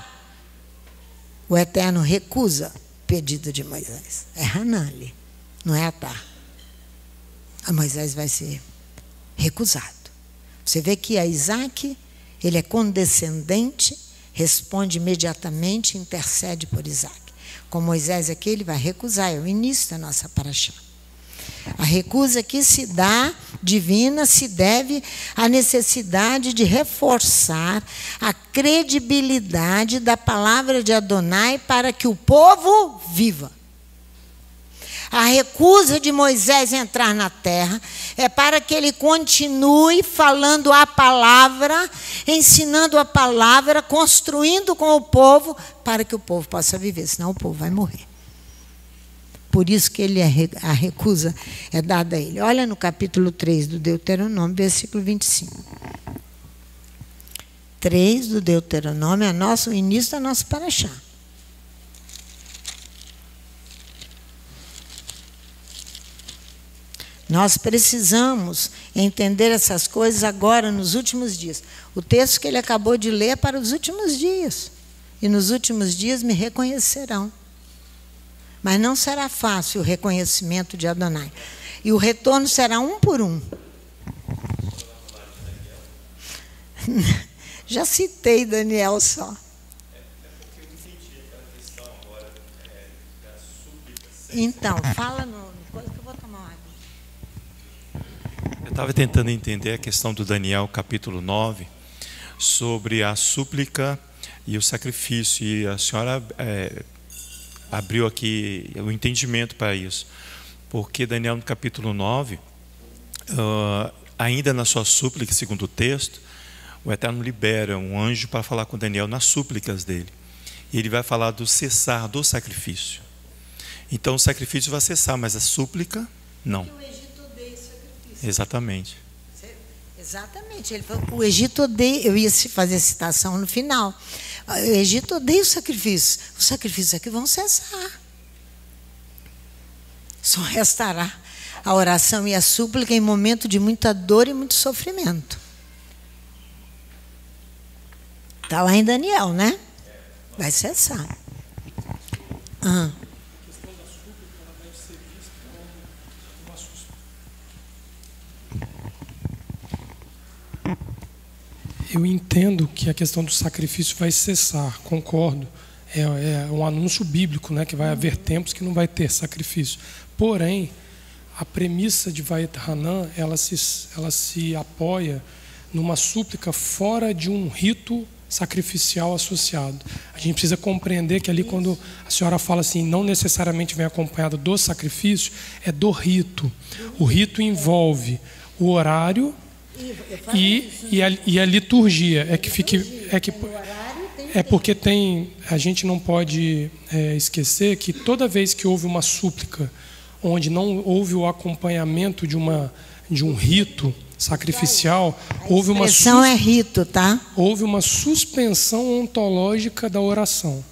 O Eterno recusa o pedido de Moisés. É Hanã ali, não é Atar. A Moisés vai ser recusado. Você vê que a Isaac, ele é condescendente, responde imediatamente, intercede por Isaac. Com Moisés aqui, ele vai recusar, é o início da nossa paraxá. A recusa que se dá, divina, se deve à necessidade de reforçar a credibilidade da palavra de Adonai para que o povo viva. A recusa de Moisés entrar na terra é para que ele continue falando a palavra, ensinando a palavra, construindo com o povo, para que o povo possa viver, senão o povo vai morrer. Por isso que a recusa é dada a ele. Olha no capítulo 3 do Deuteronômio, versículo 25. 3 do Deuteronômio é o início da nossa paraxá. Nós precisamos entender essas coisas agora, nos últimos dias. O texto que ele acabou de ler é para os últimos dias. E nos últimos dias me reconhecerão. Mas não será fácil o reconhecimento de Adonai. E o retorno será um por um. Já citei Daniel só. Porque eu entendi aquela questão agora da súplica. Então, fala no coisa que eu vou tomar uma água. Eu estava tentando entender a questão do Daniel, capítulo 9, sobre a súplica e o sacrifício. E a senhora abriu aqui o entendimento para isso. Porque Daniel, no capítulo 9, ainda na sua súplica, segundo o texto, o Eterno libera um anjo para falar com Daniel nas súplicas dele. E ele vai falar do cessar do sacrifício. Então o sacrifício vai cessar, mas a súplica, não. Porque o Egito odeia o sacrifício. Exatamente. Exatamente. Ele falou, o Egito odeia, eu ia fazer a citação no final. O Egito odeia o sacrifício. Os sacrifícios aqui vão cessar. Só restará a oração e a súplica em momento de muita dor e muito sofrimento. Está lá em Daniel, né? Vai cessar. Eu entendo que a questão do sacrifício vai cessar, concordo. É um anúncio bíblico, né, que vai haver tempos que não vai ter sacrifício. Porém, a premissa de Vaet Hanan, ela se apoia numa súplica fora de um rito sacrificial associado. A gente precisa compreender que ali, quando a senhora fala assim, não necessariamente vem acompanhado do sacrifício, é do rito. O rito envolve o horário e a liturgia. É porque a gente não pode esquecer que toda vez que houve uma súplica onde não houve o acompanhamento de um rito sacrificial, houve uma é rito, tá? Houve uma suspensão ontológica da oração.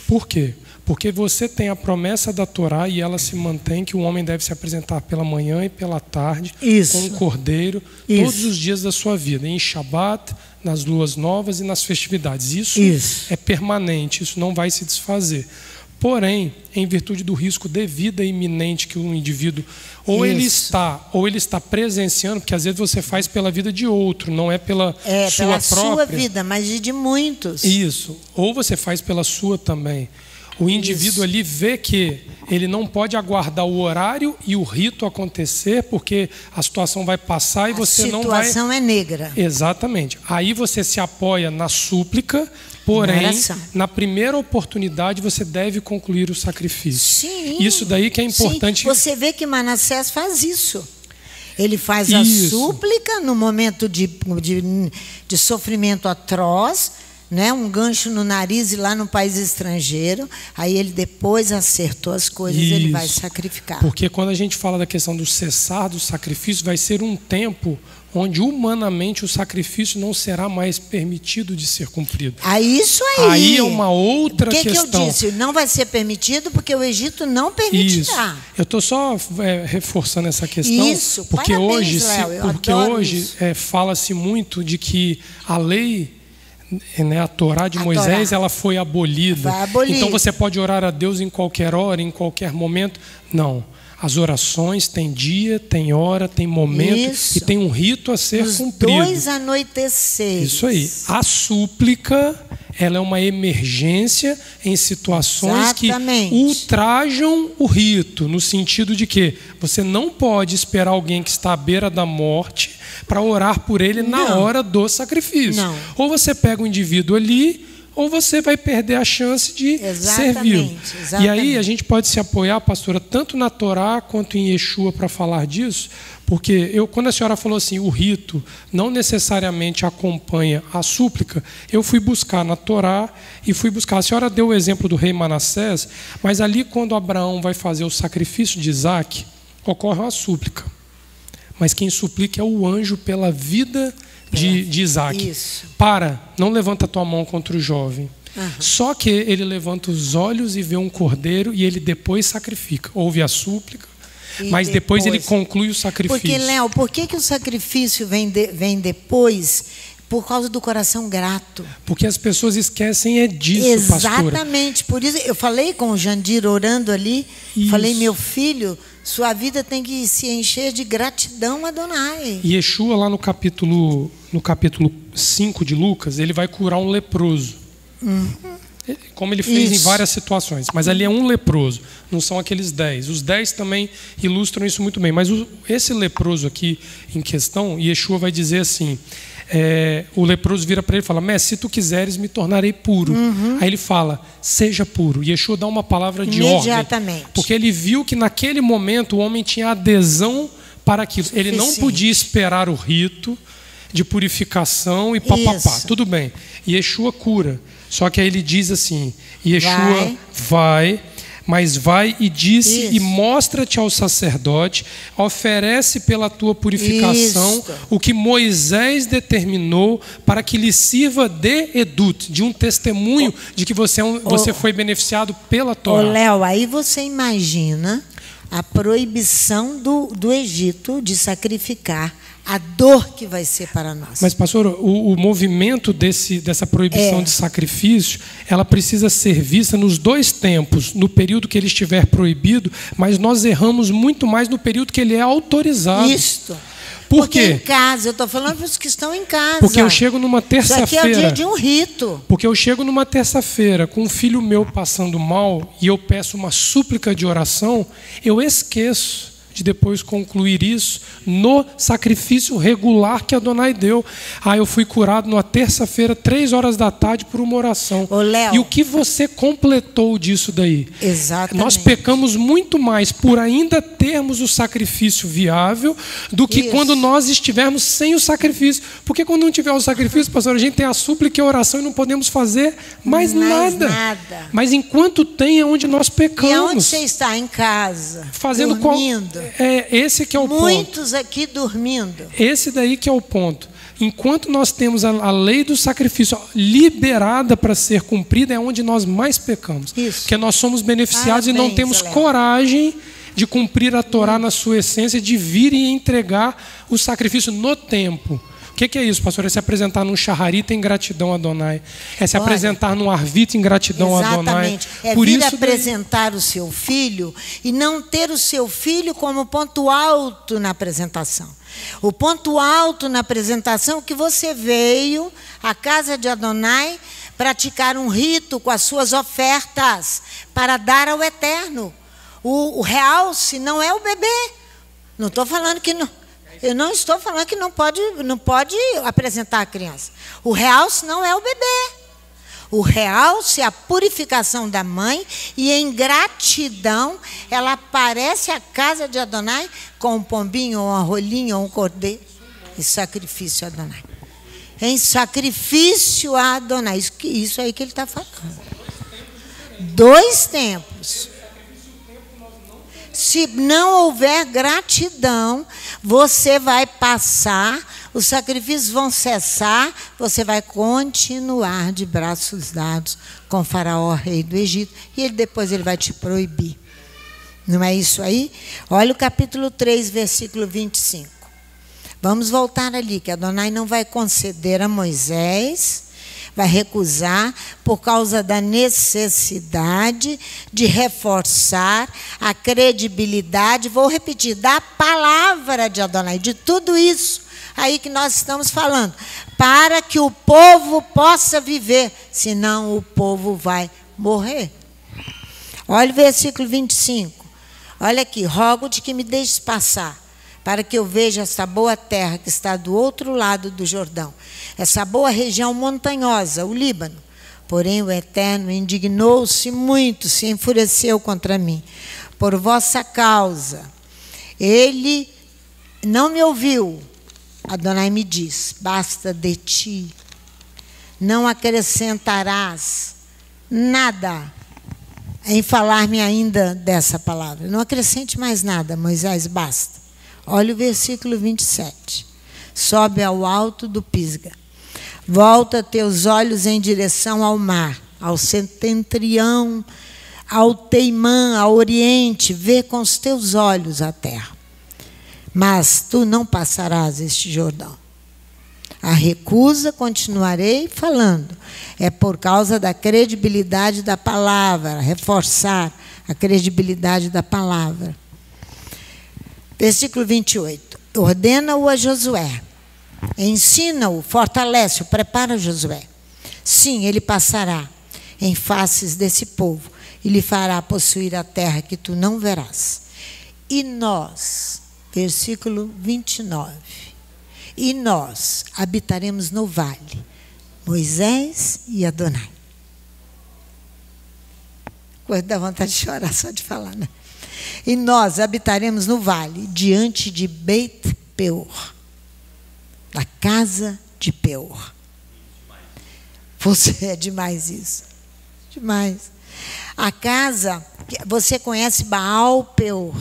Por quê? Porque você tem a promessa da Torá e ela se mantém, que o homem deve se apresentar pela manhã e pela tarde com um cordeiro todos os dias da sua vida, em Shabat, nas luas novas e nas festividades. Isso é permanente, isso não vai se desfazer. Porém, em virtude do risco de vida iminente que um indivíduo ou ele está presenciando, porque às vezes você faz pela vida de outro, não é pela sua própria. Sua vida, mas de muitos. Isso. Ou você faz pela sua também. O indivíduo ali vê que ele não pode aguardar o horário e o rito acontecer, porque a situação vai passar e você não vai... A situação é negra. Exatamente. Aí você se apoia na súplica, porém, na primeira oportunidade você deve concluir o sacrifício. Sim. Isso daí que é importante. Sim. Você vê que Manassés faz isso. Ele faz a súplica no momento de sofrimento atroz, né? Um gancho no nariz e lá no país estrangeiro. Aí ele depois acertou as coisas, ele vai sacrificar. Porque quando a gente fala da questão do cessar do sacrifício, vai ser um tempo onde humanamente o sacrifício não será mais permitido de ser cumprido. Isso aí. Aí é uma outra questão. O que eu disse? Não vai ser permitido porque o Egito não permitirá. Isso. Eu estou só reforçando essa questão. Isso. Porque parabéns, hoje fala-se muito de que a lei, né, a Torá de Moisés, ela foi abolida. Então você pode orar a Deus em qualquer hora, em qualquer momento. Não. As orações têm dia, tem hora, tem momento e tem um rito a ser cumprido. 2 anoiteceres. Isso aí. A súplica, ela é uma emergência em situações que ultrajam o rito, no sentido de que você não pode esperar alguém que está à beira da morte para orar por ele na hora do sacrifício. Não. Ou você pega o indivíduo ali, ou você vai perder a chance de servi-lo. E aí a gente pode se apoiar, pastora, tanto na Torá quanto em Yeshua para falar disso, porque quando a senhora falou assim, o rito não necessariamente acompanha a súplica, eu fui buscar na Torá e fui buscar. A senhora deu o exemplo do rei Manassés, mas ali quando Abraão vai fazer o sacrifício de Isaac, ocorre uma súplica. Mas quem suplica é o anjo pela vida de Isaac. Não levanta a tua mão contra o jovem. Só que ele levanta os olhos e vê um cordeiro e ele depois sacrifica. Ouve a súplica, mas depois ele conclui o sacrifício. Porque, Léo, por que o sacrifício vem depois? Por causa do coração grato. Porque as pessoas esquecem disso, pastora. Exatamente. Por isso, eu falei com o Jandir orando ali, falei, meu filho, sua vida tem que se encher de gratidão a Adonai. E Yeshua, lá no capítulo 5 de Lucas, ele vai curar um leproso. Como ele fez em várias situações. Mas ali é um leproso, não são aqueles 10. Os 10 também ilustram isso muito bem. Mas esse leproso aqui em questão, Yeshua vai dizer assim... o leproso vira para ele e fala, mestre, se tu quiseres, me tornarei puro. Aí ele fala, seja puro. E Yeshua dá uma palavra de ordem. Porque ele viu que naquele momento o homem tinha adesão para aquilo. Ele não podia esperar o rito de purificação e papapá. Tudo bem. E Yeshua cura. Só que aí ele diz assim, Yeshua vai, Mas vai e disse, e mostra-te ao sacerdote, oferece pela tua purificação o que Moisés determinou para que lhe sirva de edut, de um testemunho de que você foi beneficiado pela Torá. Léo, aí você imagina a proibição do Egito de sacrificar, a dor que vai ser para nós. Mas, pastor, o movimento dessa proibição de sacrifício, ela precisa ser vista nos dois tempos, no período que ele estiver proibido, mas nós erramos muito mais no período que ele é autorizado. Isto. Por quê? Porque em casa, eu estou falando para os que estão em casa. Porque eu chego numa terça-feira. Isso aqui é o dia de um rito. Porque eu chego numa terça-feira com um filho meu passando mal e eu peço uma súplica de oração, eu esqueço de depois concluir isso no sacrifício regular que Adonai deu. Eu fui curado numa terça-feira, 3h da tarde, por uma oração. Ô, Léo, e o que você completou disso daí? Exatamente. Nós pecamos muito mais por ainda termos o sacrifício viável do que quando nós estivermos sem o sacrifício. Porque quando não tiver o sacrifício, pastor, a gente tem a súplica e a oração e não podemos fazer mais nada. Mas enquanto tem, é onde nós pecamos. E onde você está? Em casa, fazendo dormindo. Esse que é o ponto. Muitos aqui dormindo. Esse daí que é o ponto. Enquanto nós temos a lei do sacrifício liberada para ser cumprida, é onde nós mais pecamos. Isso. Porque nós somos beneficiados e não temos coragem de cumprir a Torá na sua essência, de vir e entregar o sacrifício no tempo. O que é isso, pastor? É se apresentar num shaharita em gratidão a Adonai. É se apresentar num arvita em gratidão a Adonai. Exatamente. É vir apresentar o seu filho e não ter o seu filho como ponto alto na apresentação. O ponto alto na apresentação é que você veio à casa de Adonai praticar um rito com as suas ofertas para dar ao Eterno. O realce não é o bebê. Não estou falando que não... Eu não estou falando que não pode apresentar a criança. O realce não é o bebê. O realce é a purificação da mãe e em gratidão ela aparece à casa de Adonai com um pombinho, ou uma rolinha, ou um cordeiro. Em sacrifício a Adonai. Em sacrifício a Adonai. Isso aí que ele está falando. 2 tempos. Se não houver gratidão, você vai passar, os sacrifícios vão cessar, você vai continuar de braços dados com o faraó, rei do Egito, e depois ele vai te proibir. Não é isso aí? Olha o capítulo 3, versículo 25. Vamos voltar ali, que Adonai não vai conceder a Moisés, vai recusar por causa da necessidade de reforçar a credibilidade, vou repetir, da palavra de Adonai, de tudo isso aí que nós estamos falando, para que o povo possa viver, senão o povo vai morrer. Olha o versículo 25, olha aqui, rogo-te que me deixes passar, para que eu veja essa boa terra que está do outro lado do Jordão, essa boa região montanhosa, o Líbano. Porém o Eterno indignou-se muito, se enfureceu contra mim, por vossa causa. Ele não me ouviu. Adonai me diz, basta de ti, não acrescentarás nada em falar-me ainda dessa palavra. Não acrescente mais nada, Moisés, basta. Olha o versículo 27. Sobe ao alto do Pisga. Volta teus olhos em direção ao mar, ao setentrião, ao Teimã, ao oriente. Vê com os teus olhos a terra. Mas tu não passarás este Jordão. A recusa, continuarei falando. É por causa da credibilidade da palavra. Reforçar a credibilidade da palavra. Versículo 28. Ordena-o a Josué. Ensina-o, fortalece-o, prepara Josué. Sim, ele passará em faces desse povo e lhe fará possuir a terra que tu não verás. E nós, versículo 29. E nós habitaremos no vale, Moisés e Adonai. Coisa dá vontade de chorar só de falar, né? E nós habitaremos no vale, diante de Beit Peor, da casa de Peor. Você é demais isso. Demais. A casa Você conhece Baal Peor?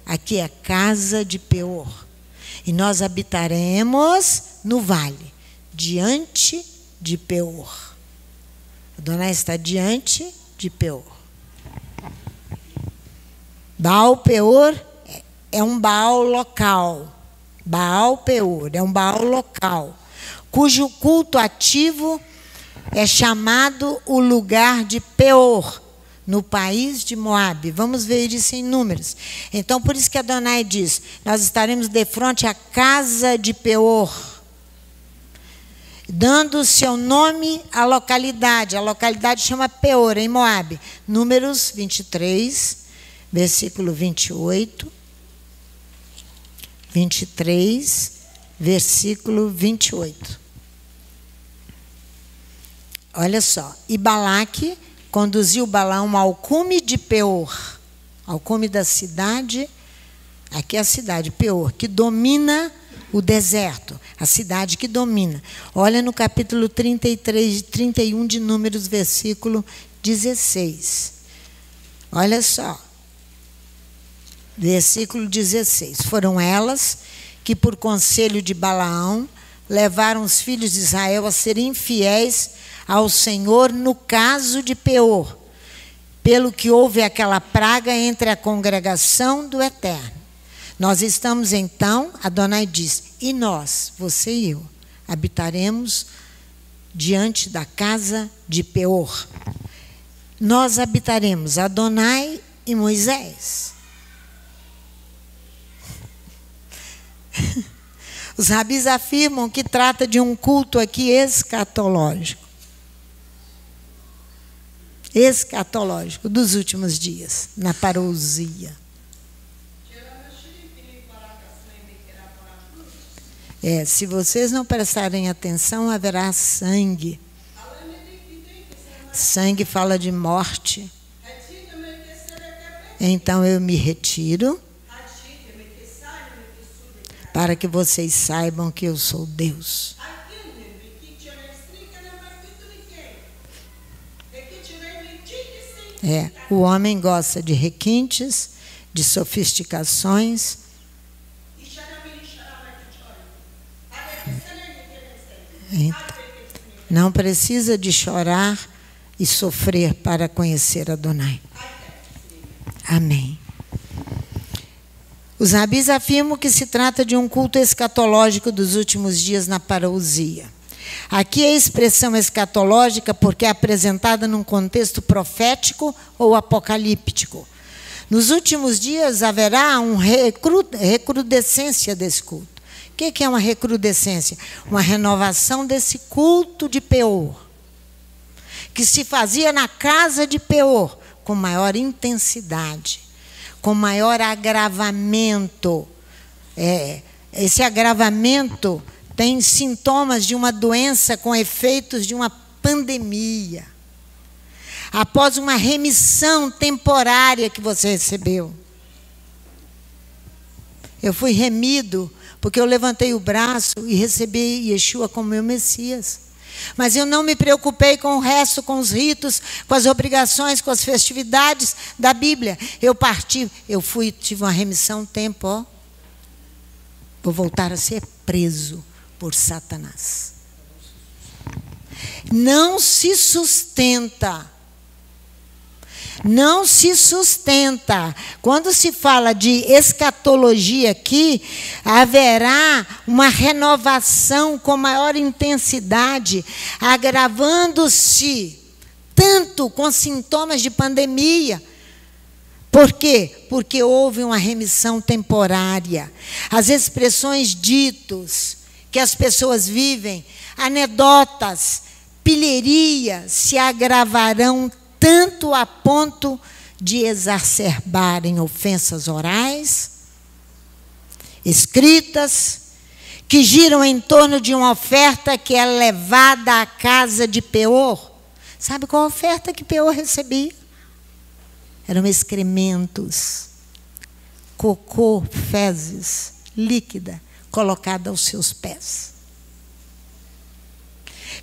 Aqui é casa de Peor. E nós habitaremos no vale, diante de Peor. Adonai está diante de Peor. Baal Peor é um Baal local. Baal Peor é um Baal local, cujo culto ativo é chamado o lugar de Peor, no país de Moabe. Vamos ver isso em Números. Então, por isso que Adonai diz, nós estaremos de frente à casa de Peor, dando seu nome à localidade. A localidade chama Peor, em Moabe. Números 23, versículo 28. 23, versículo 28. Olha só. E Balaque conduziu Balaão ao cume de Peor, ao cume da cidade, aqui é a cidade, Peor, que domina o deserto, a cidade que domina. Olha no capítulo 33 e 31 de Números, versículo 16. Olha só. Versículo 16. Foram elas que, por conselho de Balaão, levaram os filhos de Israel a serem infiéis ao Senhor no caso de Peor, pelo que houve aquela praga entre a congregação do Eterno. Nós estamos então, Adonai diz, e nós, você e eu, habitaremos diante da casa de Peor. Nós habitaremos, Adonai e Moisés. Os rabis afirmam que trata de um culto aqui escatológico. Escatológico, dos últimos dias, na parousia. Se vocês não prestarem atenção, haverá sangue. Sangue fala de morte. Então eu me retiro, para que vocês saibam que eu sou Deus. O homem gosta de requintes, de sofisticações. Então, não precisa de chorar e sofrer para conhecer Adonai. Amém. Os rabis afirmam que se trata de um culto escatológico dos últimos dias na parousia. Aqui é a expressão escatológica porque é apresentada num contexto profético ou apocalíptico. Nos últimos dias haverá uma recrudescência desse culto. O que é uma recrudescência? Uma renovação desse culto de Peor, que se fazia na casa de Peor, com maior intensidade, com maior agravamento. Esse agravamento tem sintomas de uma doença com efeitos de uma pandemia. Após uma remissão temporária que você recebeu. Eu fui remido porque eu levantei o braço e recebi Yeshua como meu Messias. Mas eu não me preocupei com o resto, com os ritos, com as obrigações, com as festividades da Bíblia. Eu parti, tive uma remissão tempo, vou voltar a ser preso por Satanás. Não se sustenta. Não se sustenta. Quando se fala de escatologia aqui, haverá uma renovação com maior intensidade, agravando-se tanto com sintomas de pandemia. Por quê? Porque houve uma remissão temporária. As expressões ditos que as pessoas vivem, anedotas, pilheria, se agravarão tanto a ponto de exacerbarem ofensas orais, escritas, que giram em torno de uma oferta que é levada à casa de Peor. Sabe qual a oferta que Peor recebia? Eram excrementos, cocô, fezes, líquida, colocada aos seus pés.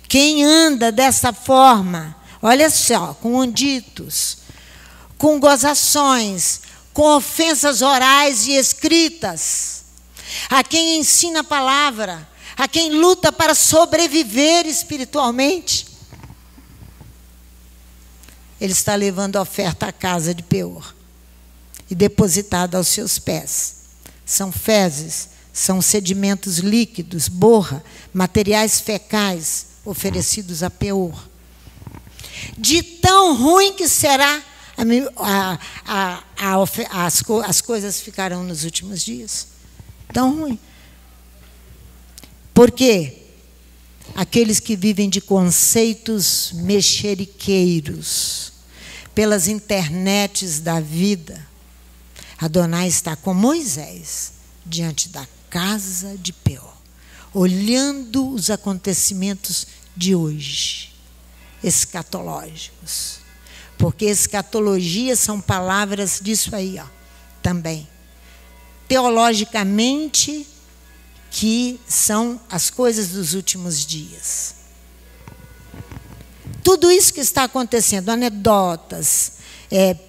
Quem anda dessa forma, olha só, com unditos, com gozações, com ofensas orais e escritas, a quem ensina a palavra, a quem luta para sobreviver espiritualmente. Ele está levando a oferta à casa de Peor e depositada aos seus pés. São fezes, são sedimentos líquidos, borra, materiais fecais oferecidos a Peor. De tão ruim que será, as coisas ficarão nos últimos dias. Tão ruim. Por quê? Aqueles que vivem de conceitos mexeriqueiros, pelas internets da vida. Adonai está com Moisés diante da casa de Peor, olhando os acontecimentos de hoje, escatológicos. Porque escatologia são palavras disso aí, ó, também. Teologicamente, que são as coisas dos últimos dias. Tudo isso que está acontecendo, anedotas,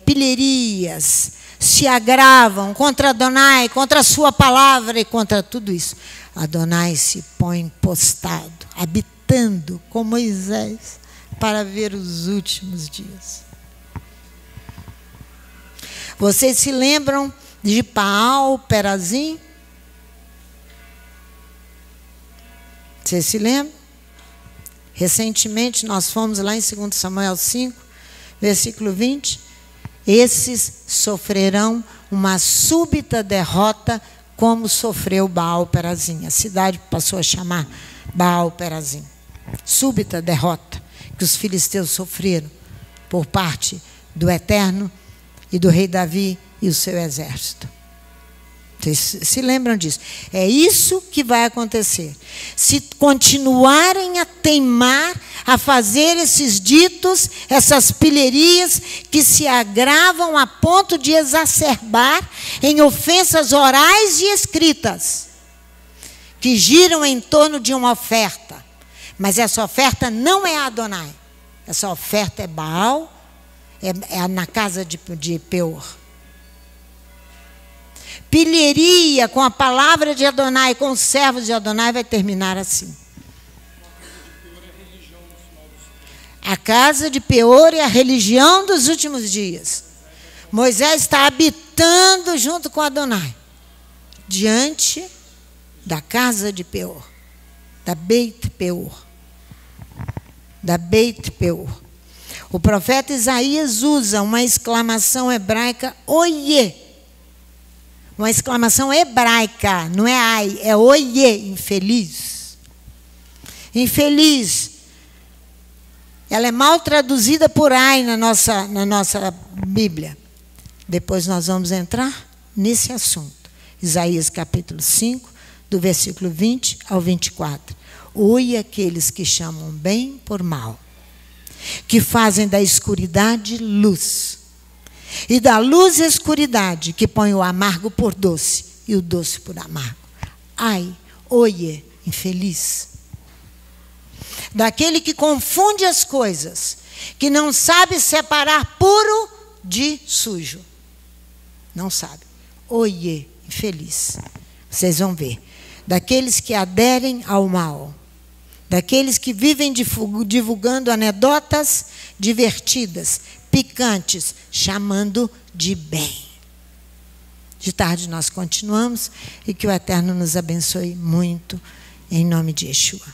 pilherias, se agravam contra Adonai, contra a sua palavra e contra tudo isso. Adonai se põe postado, habitando com Moisés para ver os últimos dias. Vocês se lembram de Baal Perazim? Vocês se lembram? Recentemente nós fomos lá em 2 Samuel 5, versículo 20. Esses sofrerão uma súbita derrota, como sofreu Baal Perazim. A cidade passou a chamar Baal Perazim. Súbita derrota que os filisteus sofreram por parte do Eterno e do rei Davi e o seu exército. Vocês se lembram disso? É isso que vai acontecer. Se continuarem a teimar, a fazer esses ditos, essas pilherias que se agravam a ponto de exacerbar em ofensas orais e escritas, que giram em torno de uma oferta. Mas essa oferta não é Adonai. Essa oferta é Baal, é na casa de Peor. Pilheria com a palavra de Adonai, com os servos de Adonai, vai terminar assim. A casa de Peor é a religião dos últimos dias. Moisés está habitando junto com Adonai, diante da casa de Peor, da Beit Peor. Da Beit Peor. O profeta Isaías usa uma exclamação hebraica, oiê. Uma exclamação hebraica, não é ai, é oiê, infeliz. Infeliz. Ela é mal traduzida por ai na nossa Bíblia. Depois nós vamos entrar nesse assunto. Isaías capítulo 5, do versículo 20 ao 24. Oi aqueles que chamam bem por mal, que fazem da escuridade luz, e da luz e escuridade, que põe o amargo por doce e o doce por amargo. Ai, oie, infeliz. Daquele que confunde as coisas, que não sabe separar puro de sujo. Não sabe. Oie, infeliz. Vocês vão ver. Daqueles que aderem ao mal. Daqueles que vivem divulgando anedotas divertidas, picantes, chamando de bem. De tarde nós continuamos e que o Eterno nos abençoe muito, em nome de Yeshua.